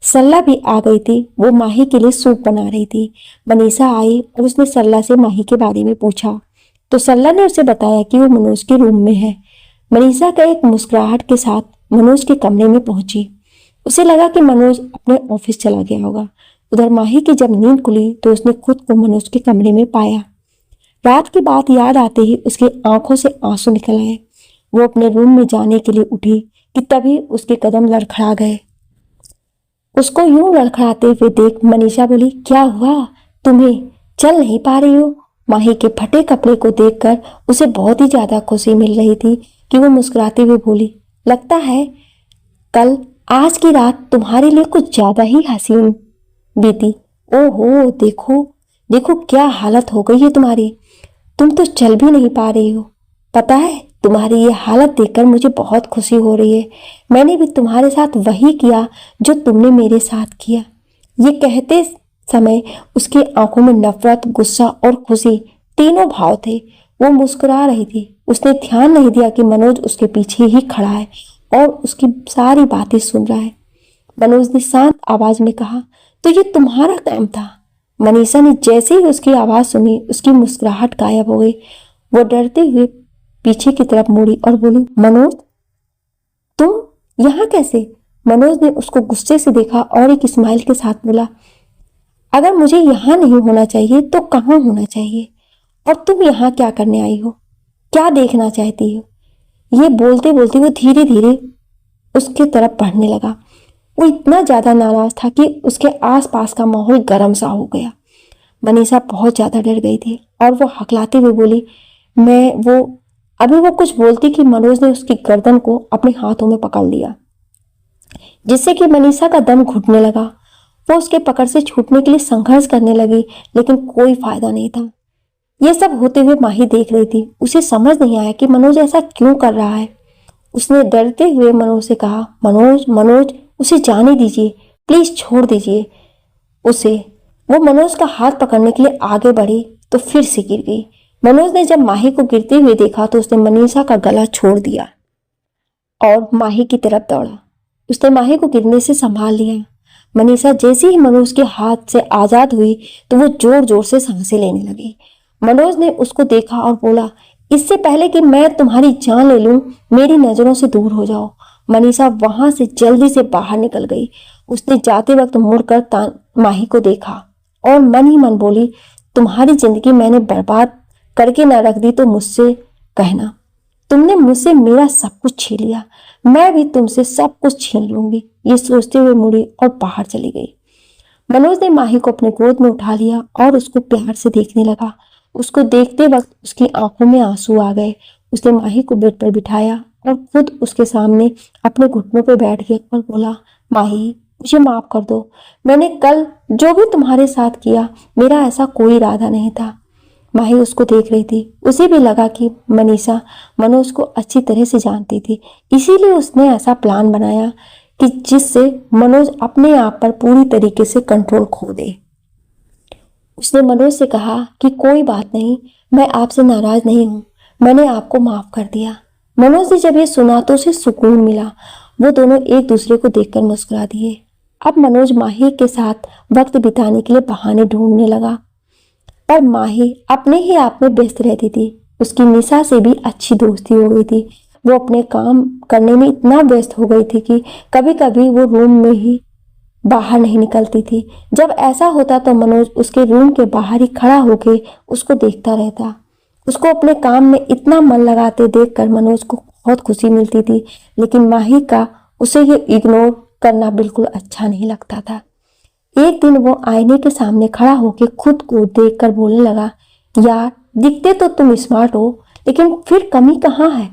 सरला भी आ गई थी। वो माही के लिए सूप बना रही थी। मनीषा आई और उसने सरला से माही के बारे में पूछा तो सरला ने उसे बताया कि वो मनोज के रूम में है। मनीषा का एक मुस्कुराहट के साथ मनोज के कमरे में पहुंची। उसे लगा कि मनोज अपने ऑफिस चला गया होगा। उधर माही की जब नींद खुली तो उसने खुद को मनोज के कमरे में पाया। रात की बात याद आते ही उसकी आंखों से आंसू निकल आए। वो अपने रूम में जाने के लिए उठी कि तभी उसके कदम लड़खड़ा गए। उसको यूं लड़खड़ाते हुए देख मनीषा बोली, क्या हुआ तुम्हें, चल नहीं पा रही हो? माही के फटे कपड़े को देखकर उसे बहुत ही ज्यादा खुशी मिल रही थी कि वो मुस्कुराते हुए बोली, लगता है कल आज की रात तुम्हारे लिए कुछ ज्यादा ही हसीन बीती। ओहो, देखो देखो क्या हालत हो गई है तुम्हारी, तुम तो चल भी नहीं पा रही हो। पता है तुम्हारी ये हालत देखकर मुझे बहुत खुशी हो रही है। मैंने भी तुम्हारे साथ वही किया जो तुमने मेरे साथ किया। ये कहते समय उसकी आंखों में नफरत, गुस्सा और खुशी तीनों भाव थे। वो मुस्कुरा रही थी। उसने ध्यान नहीं दिया कि मनोज उसके पीछे ही खड़ा है और उसकी सारी बातें सुन रहा है। मनोज ने शांत आवाज में कहा, तो ये तुम्हारा काम था? मनीषा ने जैसे ही उसकी आवाज सुनी उसकी मुस्कुराहट गायब हो गई। वो डरते हुए पीछे की तरफ मुड़ी और बोली, मनोज तुम यहाँ कैसे? मनोज ने उसको गुस्से से देखा और एक स्माइल के साथ बोला, अगर मुझे यहाँ नहीं होना चाहिए तो कहाँ होना चाहिए? और तुम यहाँ क्या करने आई हो? क्या देखना चाहती हो? ये बोलते बोलते वो धीरे धीरे उसके तरफ बढ़ने लगा। वो इतना ज्यादा नाराज था कि उसके आसपास का माहौल गर्म सा हो गया। मनीषा बहुत ज्यादा डर गई थी और वो हकलाते हुए बोली, अभी वो कुछ बोलती कि मनोज ने उसकी गर्दन को अपने हाथों में पकड़ लिया, जिससे कि मनीषा का दम घुटने लगा। वो उसके पकड़ से छूटने के लिए संघर्ष करने लगी, लेकिन कोई फायदा नहीं था। यह सब होते हुए माही देख रही थी। उसे समझ नहीं आया कि मनोज ऐसा क्यों कर रहा है। उसने डरते हुए मनोज से कहा, मनोज मनोज उसे जाने दीजिए, प्लीज छोड़ दीजिए उसे। वो मनोज का हाथ पकड़ने के लिए आगे बढ़ी तो फिर से गिर गई। मनोज ने जब माही को गिरते हुए देखा तो उसने मनीषा का गला छोड़ दिया और माही की तरफ दौड़ा। उसने माही को गिरने से संभाल लिया। मनीषा जैसे ही मनोज के हाथ से आजाद हुई तो वो जोर जोर से सांसें लेने लगी। मनोज ने उसको देखा और बोला, इससे पहले कि मैं तुम्हारी जान ले लूं, मेरी नजरों से दूर हो जाओ। मनीषा वहां से जल्दी से बाहर निकल गई। उसने जाते वक्त मुड़कर माही को देखा और मन ही मन बोली, तुम्हारी जिंदगी मैंने बर्बाद करके न रख दी तो मुझसे कहना। तुमने मुझसे मेरा सब कुछ छीन लिया, मैं भी तुमसे सब कुछ छीन लूंगी। ये सोचते हुए मुड़ी और बाहर चली गई। मनोज ने माही को अपने गोद में उठा लिया और उसको प्यार से देखने लगा। उसको देखते वक्त उसकी आंखों में आंसू आ गए। उसने माही को बेड पर बिठाया और खुद उसके सामने अपने घुटनों पर बैठ गया और बोला, माही मुझे माफ कर दो। मैंने कल जो भी तुम्हारे साथ किया, मेरा ऐसा कोई इरादा नहीं था। माही उसको देख रही थी। उसे भी लगा कि मनीषा मनोज को अच्छी तरह से जानती थी, इसीलिए उसने ऐसा प्लान बनाया कि जिससे मनोज अपने आप पर पूरी तरीके से कंट्रोल खो दे। उसने मनोज से कहा कि कोई बात नहीं, मैं आपसे नाराज नहीं हूँ, मैंने आपको माफ कर दिया। मनोज ने जब ये सुना तो उसे सुकून मिला। वो दोनों एक दूसरे को देखकर मुस्कुरा दिए। अब मनोज माही के साथ वक्त बिताने के लिए बहाने ढूंढने लगा, पर माही अपने ही आप में व्यस्त रहती थी। उसकी निशा से भी अच्छी दोस्ती हो गई थी। वो अपने काम करने में इतना व्यस्त हो गई थी कि कभी कभी वो रूम में ही बाहर नहीं निकलती थी। जब ऐसा होता तो मनोज उसके रूम के बाहर ही खड़ा होकर उसको देखता रहता। उसको अपने काम में इतना मन लगाते देखकर मनोज को बहुत खुशी मिलती थी, लेकिन माही का उसे ये इग्नोर करना बिल्कुल अच्छा नहीं लगता था। एक दिन वो आईने के सामने खड़ा होकर खुद को देखकर बोलने लगा, यार दिखते तो तुम स्मार्ट हो, लेकिन फिर कमी कहाँ है?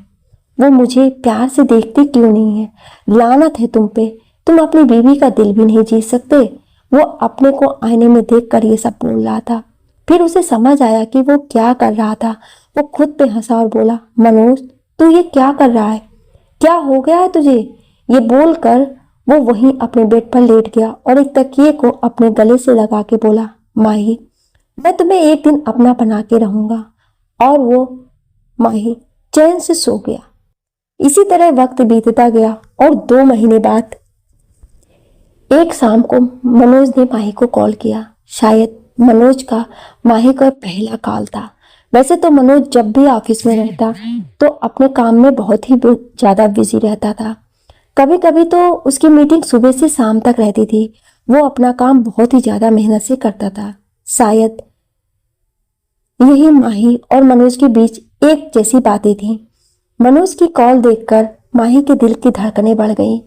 वो मुझे प्यार से देखती क्यों नहीं है? लानत है तुम पे, तुम अपनी बीवी का दिल भी नहीं जीत सकते। वो अपने को आईने में देखकर ये सब बोल रहा था। फिर उसे समझ आया कि वो क्या कर रहा था। वो खुद पे हंसा और बोला, मनोज तू ये क्या कर रहा है? क्या हो गया है तुझे? ये बोलकर वो वहीं अपने बेड पर लेट गया और एक तकिए को अपने गले से लगा के बोला, माही मैं तुम्हें एक दिन अपना बना के रहूंगा। और वो माही चैन से सो गया। इसी तरह वक्त बीतता गया और 2 महीने बाद एक शाम को मनोज ने माही को कॉल किया। शायद मनोज का माही का पहला कॉल था। वैसे तो मनोज जब भी ऑफिस में रहता तो अपने काम में बहुत ही ज्यादा बिजी रहता था। कभी कभी तो उसकी मीटिंग सुबह से शाम तक रहती थी। वो अपना काम बहुत ही ज्यादा मेहनत से करता था। शायद यही माही और मनोज के बीच एक जैसी बातें थी। मनोज की कॉल देखकर माही के दिल की धड़कनें बढ़ गईं।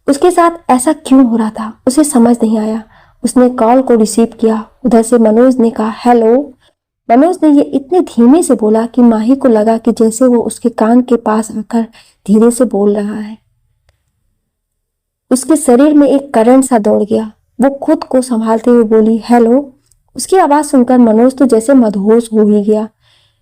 उसके साथ ऐसा क्यों हो रहा था उसे समझ नहीं आया। उसने कॉल को रिसीव किया। उधर से मनोज ने कहा, हेलो। मनोज ने ये इतने धीमे से बोला कि माही को लगा कि जैसे वो उसके कान के पास आकर धीरे से बोल रहा है। उसके शरीर में एक करंट सा दौड़ गया। वो खुद को संभालते हुए बोली, हेलो। उसकी आवाज सुनकर मनोज तो जैसे मदहोश हो ही गया,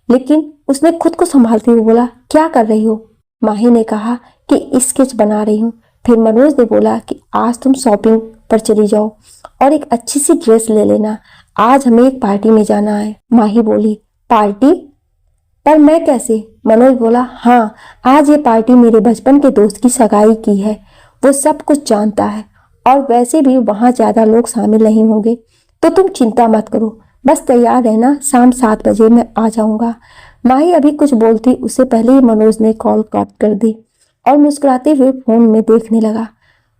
लेकिन उसने खुद को संभालते हुए बोला, क्या कर रही हो? माही ने कहा कि स्केच बना रही हूँ। फिर मनोज ने बोला कि आज तुम शॉपिंग पर चली जाओ और एक अच्छी सी ड्रेस ले लेना, आज हमें एक पार्टी में जाना है। माही बोली, पार्टी? पर मैं कैसे? मनोज बोला, हाँ, आज ये पार्टी मेरे बचपन के दोस्त की सगाई की है। वो सब कुछ जानता है और वैसे भी वहां ज्यादा लोग शामिल नहीं होंगे, तो तुम चिंता मत करो, बस तैयार रहना, शाम 7 बजे मैं आ जाऊंगा। माही अभी कुछ बोलती उससे पहले ही मनोज ने कॉल कट कर दी और मुस्कुराते हुए फोन में देखने लगा।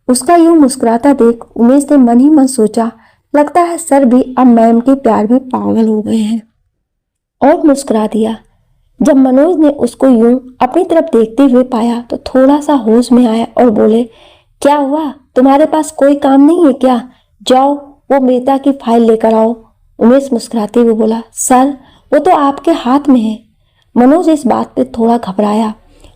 उसका यूं मुस्कुराता देख उमेश ने मन ही मन सोचा, लगता है सर भी अब मैम के प्यार में पागल हो गए हैं, और मुस्कुरा दिया। जब मनोज ने उसको यूं अपनी तरफ देखते हुए पाया तो थोड़ा सा होश में आया और बोले, क्या हुआ, तुम्हारे पास कोई काम नहीं है क्या? जाओ वो मेहता की फाइल लेकर आओ। उमेश मुस्कुराते हुए बोला, सर वो तो आपके हाथ में है। मनोज इस बात पे थोड़ा घबराया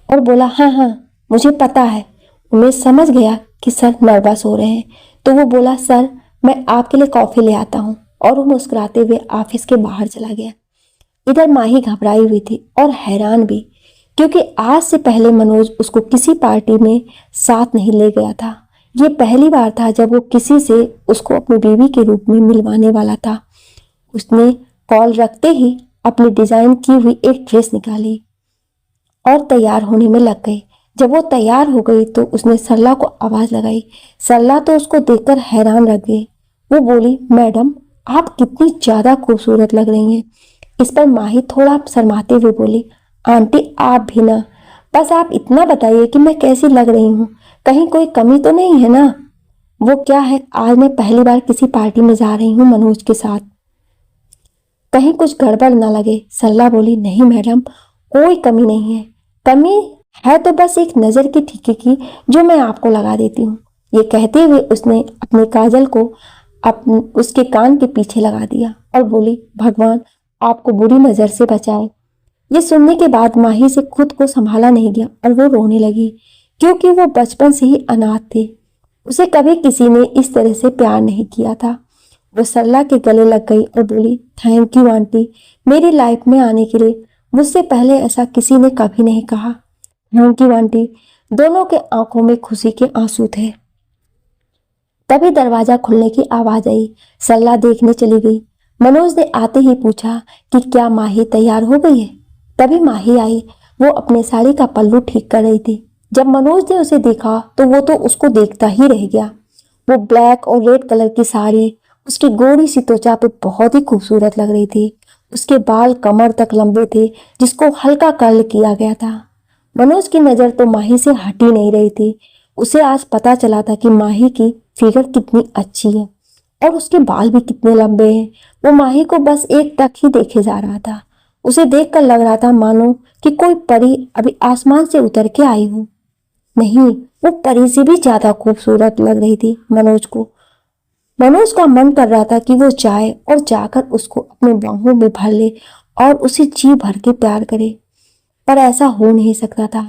और बोला, हाँ हाँ मुझे पता है। उमेश समझ गया कि सर नर्वस हो रहे हैं, तो वो बोला, सर मैं आपके लिए कॉफी ले आता हूँ, और वो मुस्कुराते हुए ऑफिस के बाहर चला गया। इधर माही घबराई हुई थी और हैरान भी, क्योंकि आज से पहले मनोज उसको किसी पार्टी में साथ नहीं ले गया था। ये पहली बार था जब वो किसी से उसको अपनी बीवी के रूप में मिलवाने वाला था। उसने कॉल रखते ही अपनी डिजाइन की हुई एक ड्रेस निकाली और तैयार होने में लग गई। जब वो तैयार हो गई तो उसने सरला को आवाज लगाई। सरला तो उसको देखकर हैरान रह गई। वो बोली, मैडम आप कितनी ज्यादा खूबसूरत लग रही हैं। इस पर माही थोड़ा शर्माते हुए बोली, आंटी आप भी ना, बस आप इतना बताइए कि मैं कैसी लग रही हूँ, कहीं कोई कमी तो नहीं है ना? वो क्या है, आज मैं पहली बार किसी पार्टी में जा रही हूँ मनोज के साथ, कहीं कुछ गड़बड़ ना लगे। सरला बोली, नहीं मैडम कोई कमी नहीं है, कमी है तो बस एक नजर की ठीके की जो मैं आपको लगा देती हूँ। ये कहते हुए उसने अपने काजल को उसके कान के पीछे लगा दिया और बोली, भगवान आपको बुरी नजर से बचाए। ये सुनने के बाद माही से खुद को संभाला नहीं गया और वो रोने लगी, क्योंकि वो बचपन से ही अनाथ थे। उसे कभी किसी ने इस तरह से प्यार नहीं किया था। वो सरला के गले लग गई और बोली, थैंक यू आंटी, मेरी लाइफ में आने के लिए। मुझसे पहले ऐसा किसी ने कभी नहीं कहा। Thank you aunty. दोनों के आंखों में खुशी के आंसू थे। तभी दरवाजा खुलने की आवाज आई। सरला देखने चली गई। मनोज ने आते ही पूछा कि क्या माही तैयार हो गई है? तभी माही आई। वो अपने साड़ी का पल्लू ठीक कर रही थी। जब मनोज ने उसे देखा तो वो तो उसको देखता ही रह गया। वो ब्लैक और रेड कलर की साड़ी उसकी गोरी सी त्वचा पे बहुत ही खूबसूरत लग रही थी। उसके बाल कमर तक लंबे थे, जिसको हल्का कर्ल किया गया था। मनोज की नजर तो माही से हट ही नहीं रही थी। उसे आज पता चला था कि माही की फिगर कितनी अच्छी है और उसके बाल भी कितने लंबे हैं। वो माही को बस एक टक ही देखे जा रहा था। उसे देखकर लग रहा था मानो कि कोई परी अभी आसमान से उतर के आई हो। नहीं, वो परी से भी ज्यादा खूबसूरत लग रही थी मनोज को। मनोज का मन कर रहा था कि वो जाए और जाकर उसको अपने बाहों में भर ले और उसे जी भर के प्यार करे, पर ऐसा हो नहीं सकता था।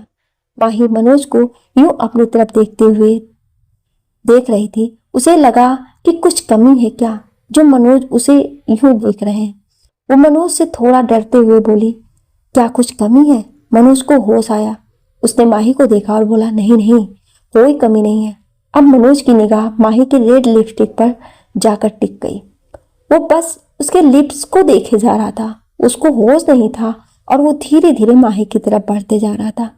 माही मनोज को यूं अपनी तरफ देखते हुए देख रही थी। उसे लगा कि कुछ कमी है क्या जो मनोज उसे यूं देख रहे हैं। वो मनोज से थोड़ा डरते हुए बोली, क्या कुछ कमी है? मनोज को होश आया। उसने माही को देखा और बोला, नहीं नहीं, कोई कमी नहीं है। अब मनोज की निगाह माही के रेड लिपस्टिक पर जाकर टिक गई। वो बस उसके लिप्स को देखे जा रहा था, उसको होश नहीं था और वो धीरे धीरे माही की तरफ बढ़ते जा रहा था।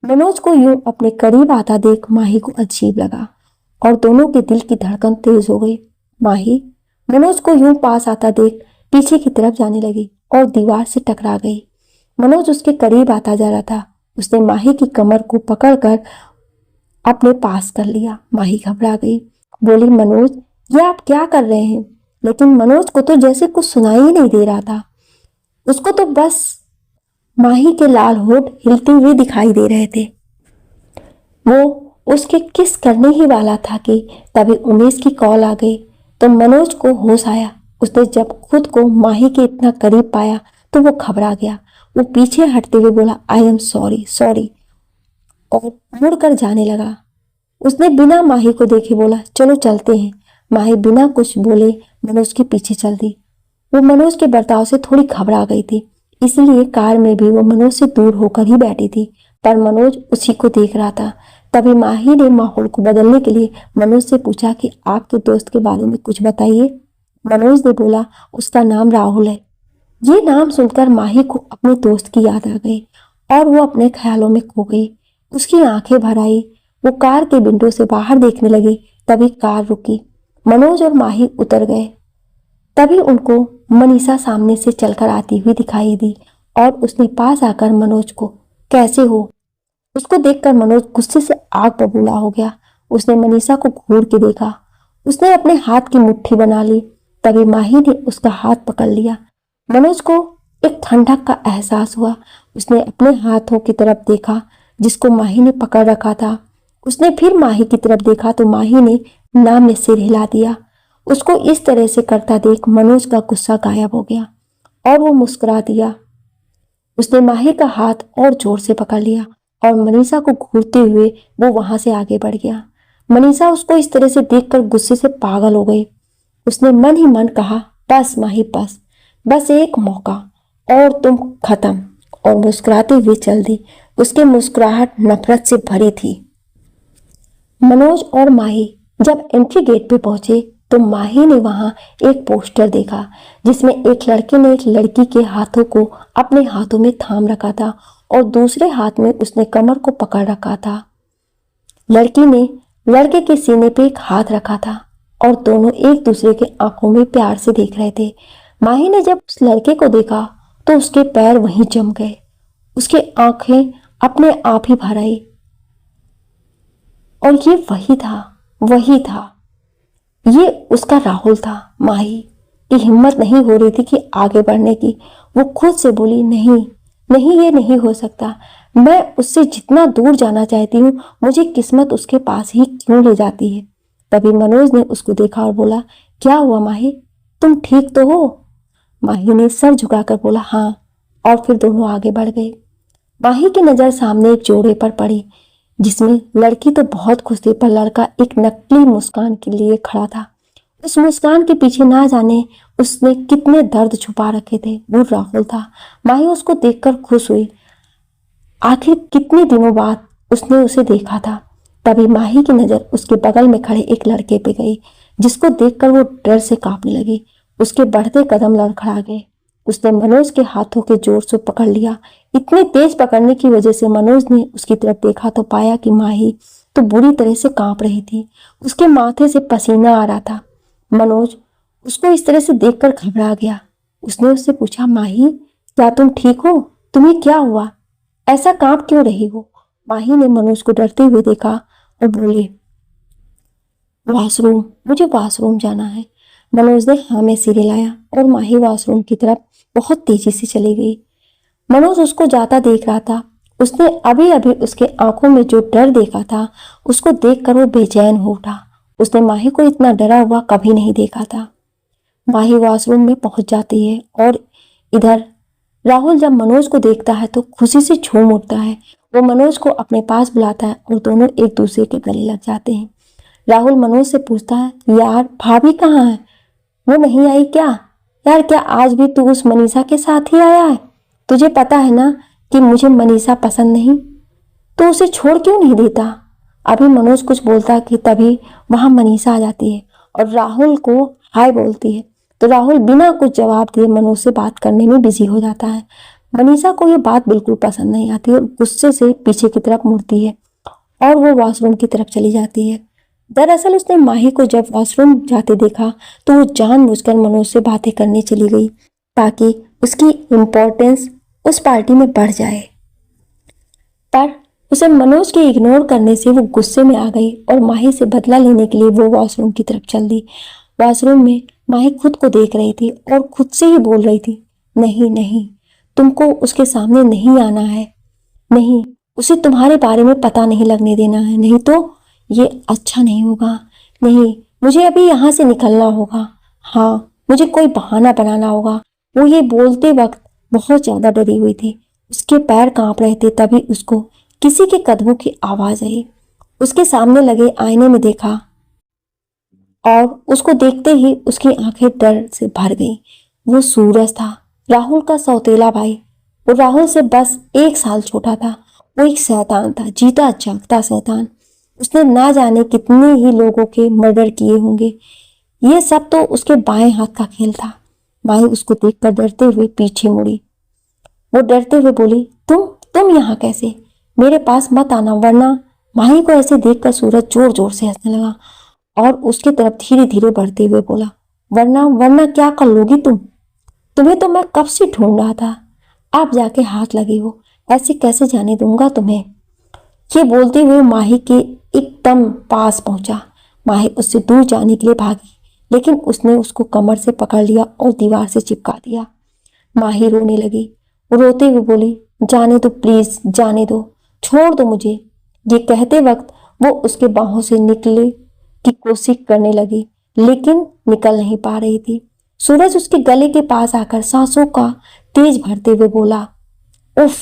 मनोज को यूं अपने करीब आता देख माही को अजीब लगा और दोनों के दिल की धड़कन तेज हो गई। माही मनोज को यूं पास आता देख पीछे की तरफ जाने लगी और दीवार से टकरा गई। मनोज उसके करीब आता जा रहा था। उसने माही की कमर को पकड़कर अपने पास कर लिया। माही घबरा गई, बोली, मनोज ये आप क्या कर रहे हैं? लेकिन मनोज को तो जैसे कुछ सुनाई ही नहीं दे रहा था। उसको तो बस माही के लाल होठ हिलते हुए दिखाई दे रहे थे। वो उसके किस करने ही वाला था कि तभी उमेश की कॉल आ गई तो मनोज को होश आया। उसने जब खुद को माही के इतना करीब पाया तो वो घबरा गया। वो पीछे हटते हुए बोला, आई एम सॉरी सॉरी, और मुड़कर जाने लगा। उसने बिना माही को देखे बोला, चलो चलते हैं। माही बिना कुछ बोले मनोज के पीछे चल दी। वो मनोज के बर्ताव से थोड़ी घबरा गई थी, इसलिए कार में भी वो मनोज से दूर होकर ही बैठी थी, पर मनोज उसी को देख रहा था। तभी माही ने माहौल को बदलने के लिए मनोज से पूछा कि आपके दोस्त के बारे में कुछ बताइए। मनोज ने बोला, उसका नाम राहुल है। ये नाम सुनकर माही को अपने दोस्त की याद आ गई और वो अपने ख्यालों में खो गई। उसकी आंखें भर आई। वो कार के विंडो से बाहर देखने लगी। तभी कार रुकी। मनोज और माही उतर गए। तभी उनको मनीषा सामने से चलकर आती हुई दिखाई दी और उसने पास आकर मनोज को, कैसे हो? उसको देखकर मनोज गुस्से से आग बबूला हो गया। उसने मनीषा को घूर के देखा। उसने अपने हाथ की मुट्ठी बना ली। तभी माही ने उसका हाथ पकड़ लिया। मनोज को एक ठंडक का एहसास हुआ। उसने अपने हाथों की तरफ देखा जिसको माही ने पकड़ रखा था। उसने फिर माही की तरफ देखा तो माही ने ना में सिर हिला दिया। उसको इस तरह से करता देख मनोज का गुस्सा गायब हो गया और वो मुस्कुरा दिया। उसने माही का हाथ और जोर से पकड़ लिया और मनीषा को घूरते हुए वो वहां से आगे बढ़ गया। मनीषा उसको इस तरह से देखकर गुस्से से पागल हो गई। उसने मन ही मन कहा, बस माही बस, बस एक मौका और तुम खत्म, और मुस्कुराते हुए चल दी। उसकी मुस्कुराहट नफरत से भरी थी। मनोज और माही जब एंट्री गेट पे पहुंचे तो माही ने वहां एक पोस्टर देखा जिसमें एक लड़के ने एक लड़की के हाथों को अपने हाथों में थाम रखा था और दूसरे हाथ में उसने कमर को पकड़ रखा था। लड़की ने लड़के के सीने पे एक हाथ रखा था और दोनों एक दूसरे के आंखों में प्यार से देख रहे थे। माही ने जब उस लड़के को देखा तो उसके पैर वहीं जम गए। उसकी आंखें अपने आप ही भर आई और ये वही था, ये उसका राहुल था। माही की हिम्मत नहीं हो रही थी कि आगे बढ़ने की। वो खुद से बोली, नहीं नहीं, ये नहीं हो सकता। मैं उससे जितना दूर जाना चाहती हूँ, मुझे किस्मत उसके पास ही क्यों ले जाती है। तभी मनोज ने उसको देखा और बोला, क्या हुआ माही, तुम ठीक तो हो? माही ने सर झुकाकर बोला, हाँ, और फिर दोनों आगे बढ़ गए। माही की नजर सामने एक जोड़े पर पड़ी जिसमें लड़की तो बहुत खुश थी पर लड़का एक नकली मुस्कान के लिए खड़ा था। उस मुस्कान के पीछे ना जाने उसने कितने दर्द छुपा रखे थे। वो राहुल था। माही उसको देखकर खुश हुई। आखिर कितने दिनों बाद उसने उसे देखा था। तभी माही की नजर उसके बगल में खड़े एक लड़के पे गई जिसको देखकर वो डर से कांपने लगी। उसके बढ़ते कदम लड़खड़ा गए। उसने मनोज के हाथों के जोर से पकड़ लिया। इतने तेज पकड़ने की वजह से मनोज ने उसकी तरफ देखा तो पाया कि माही तो बुरी तरह से कांप रही थी। उसके माथे से पसीना आ रहा था। मनोज उसको इस तरह से देखकर घबरा गया। उसने उससे पूछा, माही क्या तुम ठीक हो? तुम्हें क्या हुआ? ऐसा कांप क्यों रही हो? माही ने मनोज को डरते हुए देखा और बोली, वॉशरूम, मुझे वॉशरूम जाना है। मनोज ने हाँ में सिर हिलाया और माही वॉशरूम की तरफ बहुत तेजी से चली गई। मनोज उसको जाता देख रहा था। उसने अभी अभी उसके आंखों में जो डर देखा था उसको देखकर वो बेचैन हो उठा। उसने माही को इतना डरा हुआ कभी नहीं देखा था। माही वॉशरूम में पहुंच जाती है और इधर राहुल जब मनोज को देखता है तो खुशी से झूम उठता है। वो मनोज को अपने पास बुलाता है और दोनों एक दूसरे के गले लग जाते हैं। राहुल मनोज से पूछता है, यार भाभी कहाँ है? वो नहीं आई क्या? यार क्या आज भी तू उस मनीषा के साथ ही आया है? तुझे पता है ना कि मुझे मनीषा पसंद नहीं, तो उसे छोड़ क्यों नहीं देता? अभी मनोज कुछ बोलता कि तभी वहां मनीषा आ जाती है और राहुल को हाय बोलती है। तो राहुल बिना कुछ जवाब दिए मनोज से बात करने में बिजी हो जाता है। मनीषा को ये बात बिल्कुल पसंद नहीं आती और गुस्से से पीछे की तरफ मुड़ती है और वो वॉशरूम की तरफ चली जाती है। दरअसल उसने माही को जब वॉशरूम जाते देखा तो वो जानबूझकर मनोज से बातें करने चली गई ताकि उसकी इम्पोर्टेंस उस पार्टी में बढ़ जाए। पर उसे मनोज के इग्नोर करने से वो गुस्से में आ गई और माही से बदला लेने के लिए वो वॉशरूम की तरफ चल दी। वॉशरूम में माही खुद को देख रही थी और खुद से ही बोल रही थी, नहीं नहीं, तुमको उसके सामने नहीं आना है, नहीं, उसे तुम्हारे बारे में पता नहीं लगने देना है, नहीं तो ये अच्छा नहीं होगा, नहीं, मुझे अभी यहाँ से निकलना होगा, हाँ, मुझे कोई बहाना बनाना होगा। वो ये बोलते वक्त बहुत ज्यादा डरी हुई थी। उसके पैर कांप रहे थे। तभी उसको किसी के कदमों की आवाज आई। उसके सामने लगे आईने में देखा और उसको देखते ही उसकी आंखें डर से भर गईं। वो सूरज था, राहुल का सौतेला भाई। वो राहुल से बस 1 साल छोटा था। वो एक शैतान था, जीता जागता शैतान। उसने ना जाने कितने ही लोगों के मर्डर किए होंगे। ये सब तो उसके बाएं हाथ का खेल था। माही उसको देखकर डरते हुए पीछे मुड़ी। वो डरते हुए बोली, तुम यहाँ कैसे? मेरे पास मत आना वरना। माही को ऐसे देखकर सूरज जोर जोर से हंसने लगा और उसकी तरफ धीरे धीरे बढ़ते हुए बोला, वरना वरना क्या कर लोगी तुम? तुम्हें तो मैं कब से ढूंढ रहा था। आप जाके हाथ लगे हो, ऐसे कैसे जाने दूंगा तुम्हें? ये बोलते हुए माही के एकदम पास पहुंचा। माही उससे दूर जाने के लिए भागी, लेकिन उसने उसको कमर से पकड़ लिया और दीवार से चिपका दिया। माही रोने लगी। वो रोते हुए बोली, जाने दो प्लीज, जाने दो, छोड़ दो मुझे। ये कहते वक्त वो उसके बाहों से निकले की कोशिश करने लगी, लेकिन निकल नहीं पा रही थी। सूरज उसके गले के पास आकर सांसों का तेज भरते हुए बोला, उफ,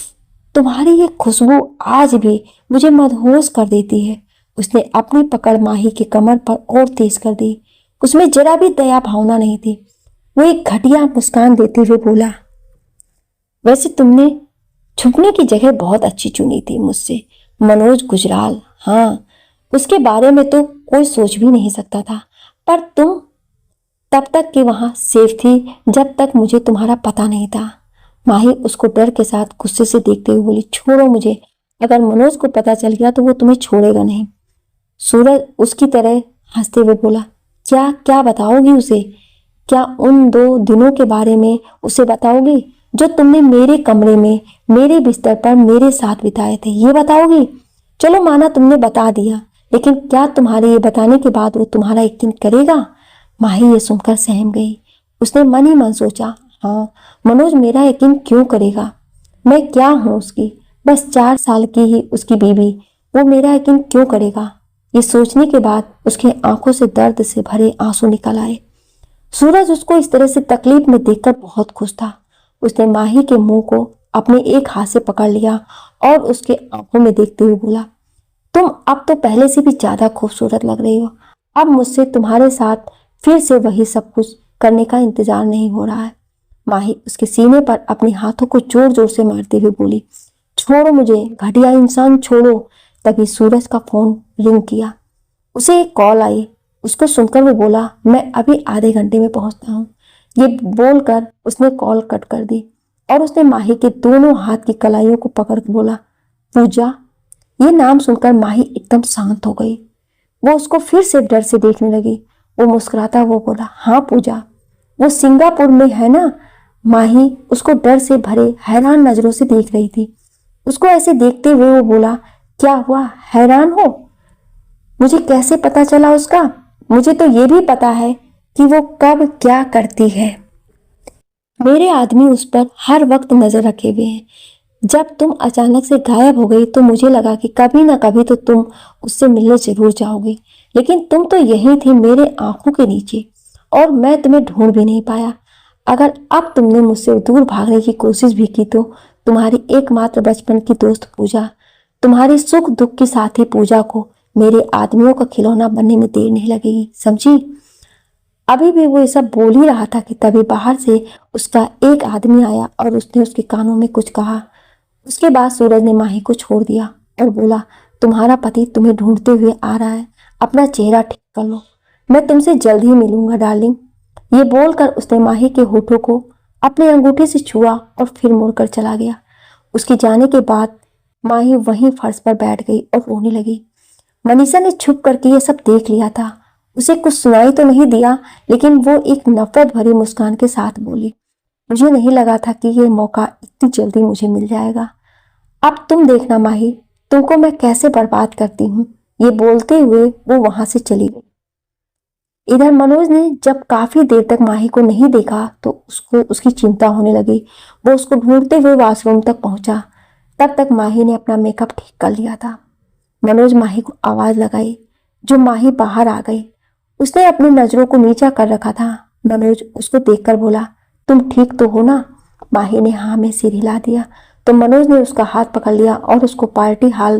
तुम्हारी ये खुशबू आज भी मुझे मदहोश कर देती है। उसने अपनी पकड़ माही के कमर पर और तेज कर दी। उसमें जरा भी दया भावना नहीं थी। वो एक घटिया मुस्कान देते हुए बोला, वैसे तुमने छुपने की जगह बहुत अच्छी चुनी थी मुझसे, मनोज गुजराल। हाँ, उसके बारे में तो कोई सोच भी नहीं सकता था, पर तुम तब तक कि वहां सेफ थी जब तक मुझे तुम्हारा पता नहीं था। माही उसको डर के साथ गुस्से से देखते हुए बोली, छोड़ो मुझे, अगर मनोज को पता चल गया तो वो तुम्हें छोड़ेगा नहीं। सूरज उसकी तरह हंसते हुए बोला, क्या क्या बताओगी उसे? क्या उन 2 दिनों के बारे में उसे बताओगी जो तुमने मेरे कमरे में मेरे बिस्तर पर मेरे साथ बिताए थे? ये बताओगी? चलो माना तुमने बता दिया, लेकिन क्या तुम्हारे ये बताने के बाद वो तुम्हारा यकीन करेगा? माही ये सुनकर सहम गई। उसने मन ही मन सोचा, हाँ, मनोज मेरा यकीन क्यों करेगा? मैं क्या हूं उसकी, बस 4 साल की ही उसकी बीवी, वो मेरा यकीन क्यों करेगा? ये सोचने के बाद उसके आंखों से दर्द से भरे आंसू निकल आए। सूरज उसको इस तरह से तकलीफ में देखकर बहुत खुश था। उसने माही के मुंह को अपने एक हाथ से पकड़ लिया और उसके आंखों में देखते हुए बोला, तुम अब तो पहले से भी ज्यादा खूबसूरत लग रही हो। अब मुझसे तुम्हारे साथ फिर से वही सब कुछ करने का इंतजार नहीं हो रहा है। माही उसके सीने पर अपने हाथों को जोर जोर से मारते हुए बोली, छोड़ो मुझे, घटिया इंसान, छोड़ो। तभी सूरज का फोन रिंग किया। उसे एक कॉल आई। उसको सुनकर वो बोला, मैं अभी आधे घंटे में पहुंचता हूँ। ये बोलकर उसने कॉल कट कर दी और उसने माही के दोनों हाथ की कलाइयों को पकड़ कर बोला, पूजा। ये नाम सुनकर माही एकदम शांत हो गई। वो उसको फिर से डर से देखने लगी। वो मुस्कुराता वो बोला, हाँ पूजा, वो सिंगापुर में है ना? माही उसको डर से भरे हैरान नजरों से देख रही थी। उसको ऐसे देखते हुए वो बोला, क्या हुआ, हैरान हो? मुझे कैसे पता चला उसका? मुझे तो ये भी पता है कि वो कब क्या करती है। मेरे आदमी उस पर हर वक्त नजर रखे हुए हैं। जब तुम अचानक से गायब हो गई तो मुझे लगा कि कभी ना कभी तो तुम उससे मिलने जरूर जाओगी, लेकिन तुम तो यहीं थी मेरे आंखों के नीचे और मैं तुम्हें ढूंढ भी नहीं पाया। अगर अब तुमने मुझसे दूर भागने की कोशिश भी की तो तुम्हारी एकमात्र बचपन की दोस्त पूजा, तुम्हारी सुख दुख की साथी पूजा को मेरे आदमियों का खिलौना बनने में देर नहीं लगेगी, समझी? अभी भी वो ये सब बोल ही रहा था कि तभी बाहर से उसका एक आदमी आया और उसने उसके कानों में कुछ कहा। उसके बाद सूरज ने माही को छोड़ दिया और बोला, तुम्हारा पति तुम्हें ढूंढते हुए आ रहा है, अपना चेहरा ठीक कर लो, मैं तुमसे जल्द ही मिलूंगा डार्लिंग। ये बोलकर उसने माही के होठों को अपने अंगूठे से छुआ और फिर मुड़कर चला गया। उसके जाने के बाद माही वहीं फर्श पर बैठ गई और रोने लगी। मनीषा ने छुप करके ये सब देख लिया था। उसे कुछ सुनाई तो नहीं दिया, लेकिन वो एक नफरत भरी मुस्कान के साथ बोली, मुझे नहीं लगा था कि ये मौका इतनी जल्दी मुझे मिल जाएगा। अब तुम देखना माही, तुमको मैं कैसे बर्बाद करती हूँ। ये बोलते हुए वो वहां से चली गई। इधर मनोज ने जब काफी देर तक माही को नहीं देखा तो उसको उसकी चिंता होने लगी। वो उसको ढूंढते हुए वॉशरूम तक पहुंचा। तब तक माही ने अपना मेकअप ठीक कर लिया था। मनोज माही को आवाज लगाई, जो माही बाहर आ गई। उसने अपनी नजरों को नीचा कर रखा था। मनोज उसको देखकर बोला, तुम ठीक तो हो ना? माही ने हाँ में सिर हिला दिया। तो मनोज ने उसका हाथ पकड़ लिया और उसको पार्टी हॉल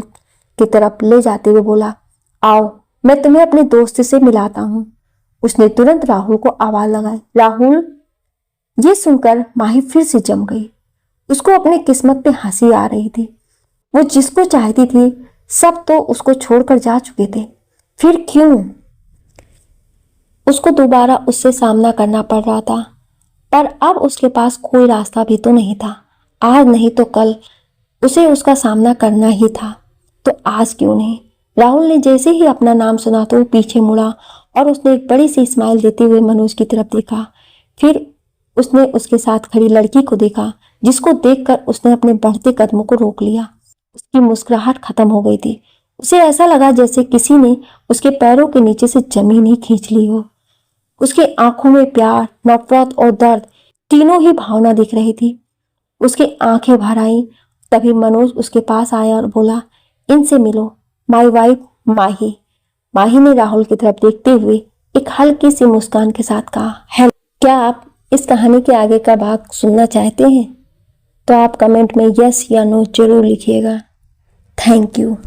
की तरफ ले जाते हुए बोला, आओ मैं तुम्हें अपने दोस्त से मिलाता हूँ। उसने तुरंत राहुल को आवाज लगाई, राहुल। ये सुनकर माही फिर से जम गई। उसको अपनी किस्मत पे हंसी आ रही थी। वो जिसको चाहती थी सब तो उसको छोड़कर जा चुके थे, फिर क्यों उसको दोबारा उससे सामना करना पड़ रहा था। पर अब उसके पास कोई रास्ता भी तो नहीं था। आज नहीं तो कल उसे उसका सामना करना ही था, तो आज क्यों नहीं? राहुल ने जैसे ही अपना नाम सुना तो वो पीछे मुड़ा और उसने एक बड़ी सी स्माइल देते हुए मनोज की तरफ देखा। फिर उसने उसके साथ खड़ी लड़की को देखा, जिसको देखकर उसने अपने बढ़ते कदमों को रोक लिया। उसकी मुस्कुराहट खत्म हो गई थी। उसे ऐसा लगा जैसे किसी ने उसके पैरों के नीचे से जमीन ही खींच ली हो। उसकी आंखों में प्यार, नफरत और दर्द तीनों ही भावना दिख रही थी। उसकी आंखें भर आई। तभी मनोज उसके पास आया और बोला, इनसे मिलो, माय वाइफ माही। माही ने राहुल की तरफ देखते हुए एक हल्की सी मुस्कान के साथ कहा, हेलो। क्या आप इस कहानी के आगे का भाग सुनना चाहते हैं? तो आप कमेंट में यस या नो जरूर लिखिएगा। Thank you.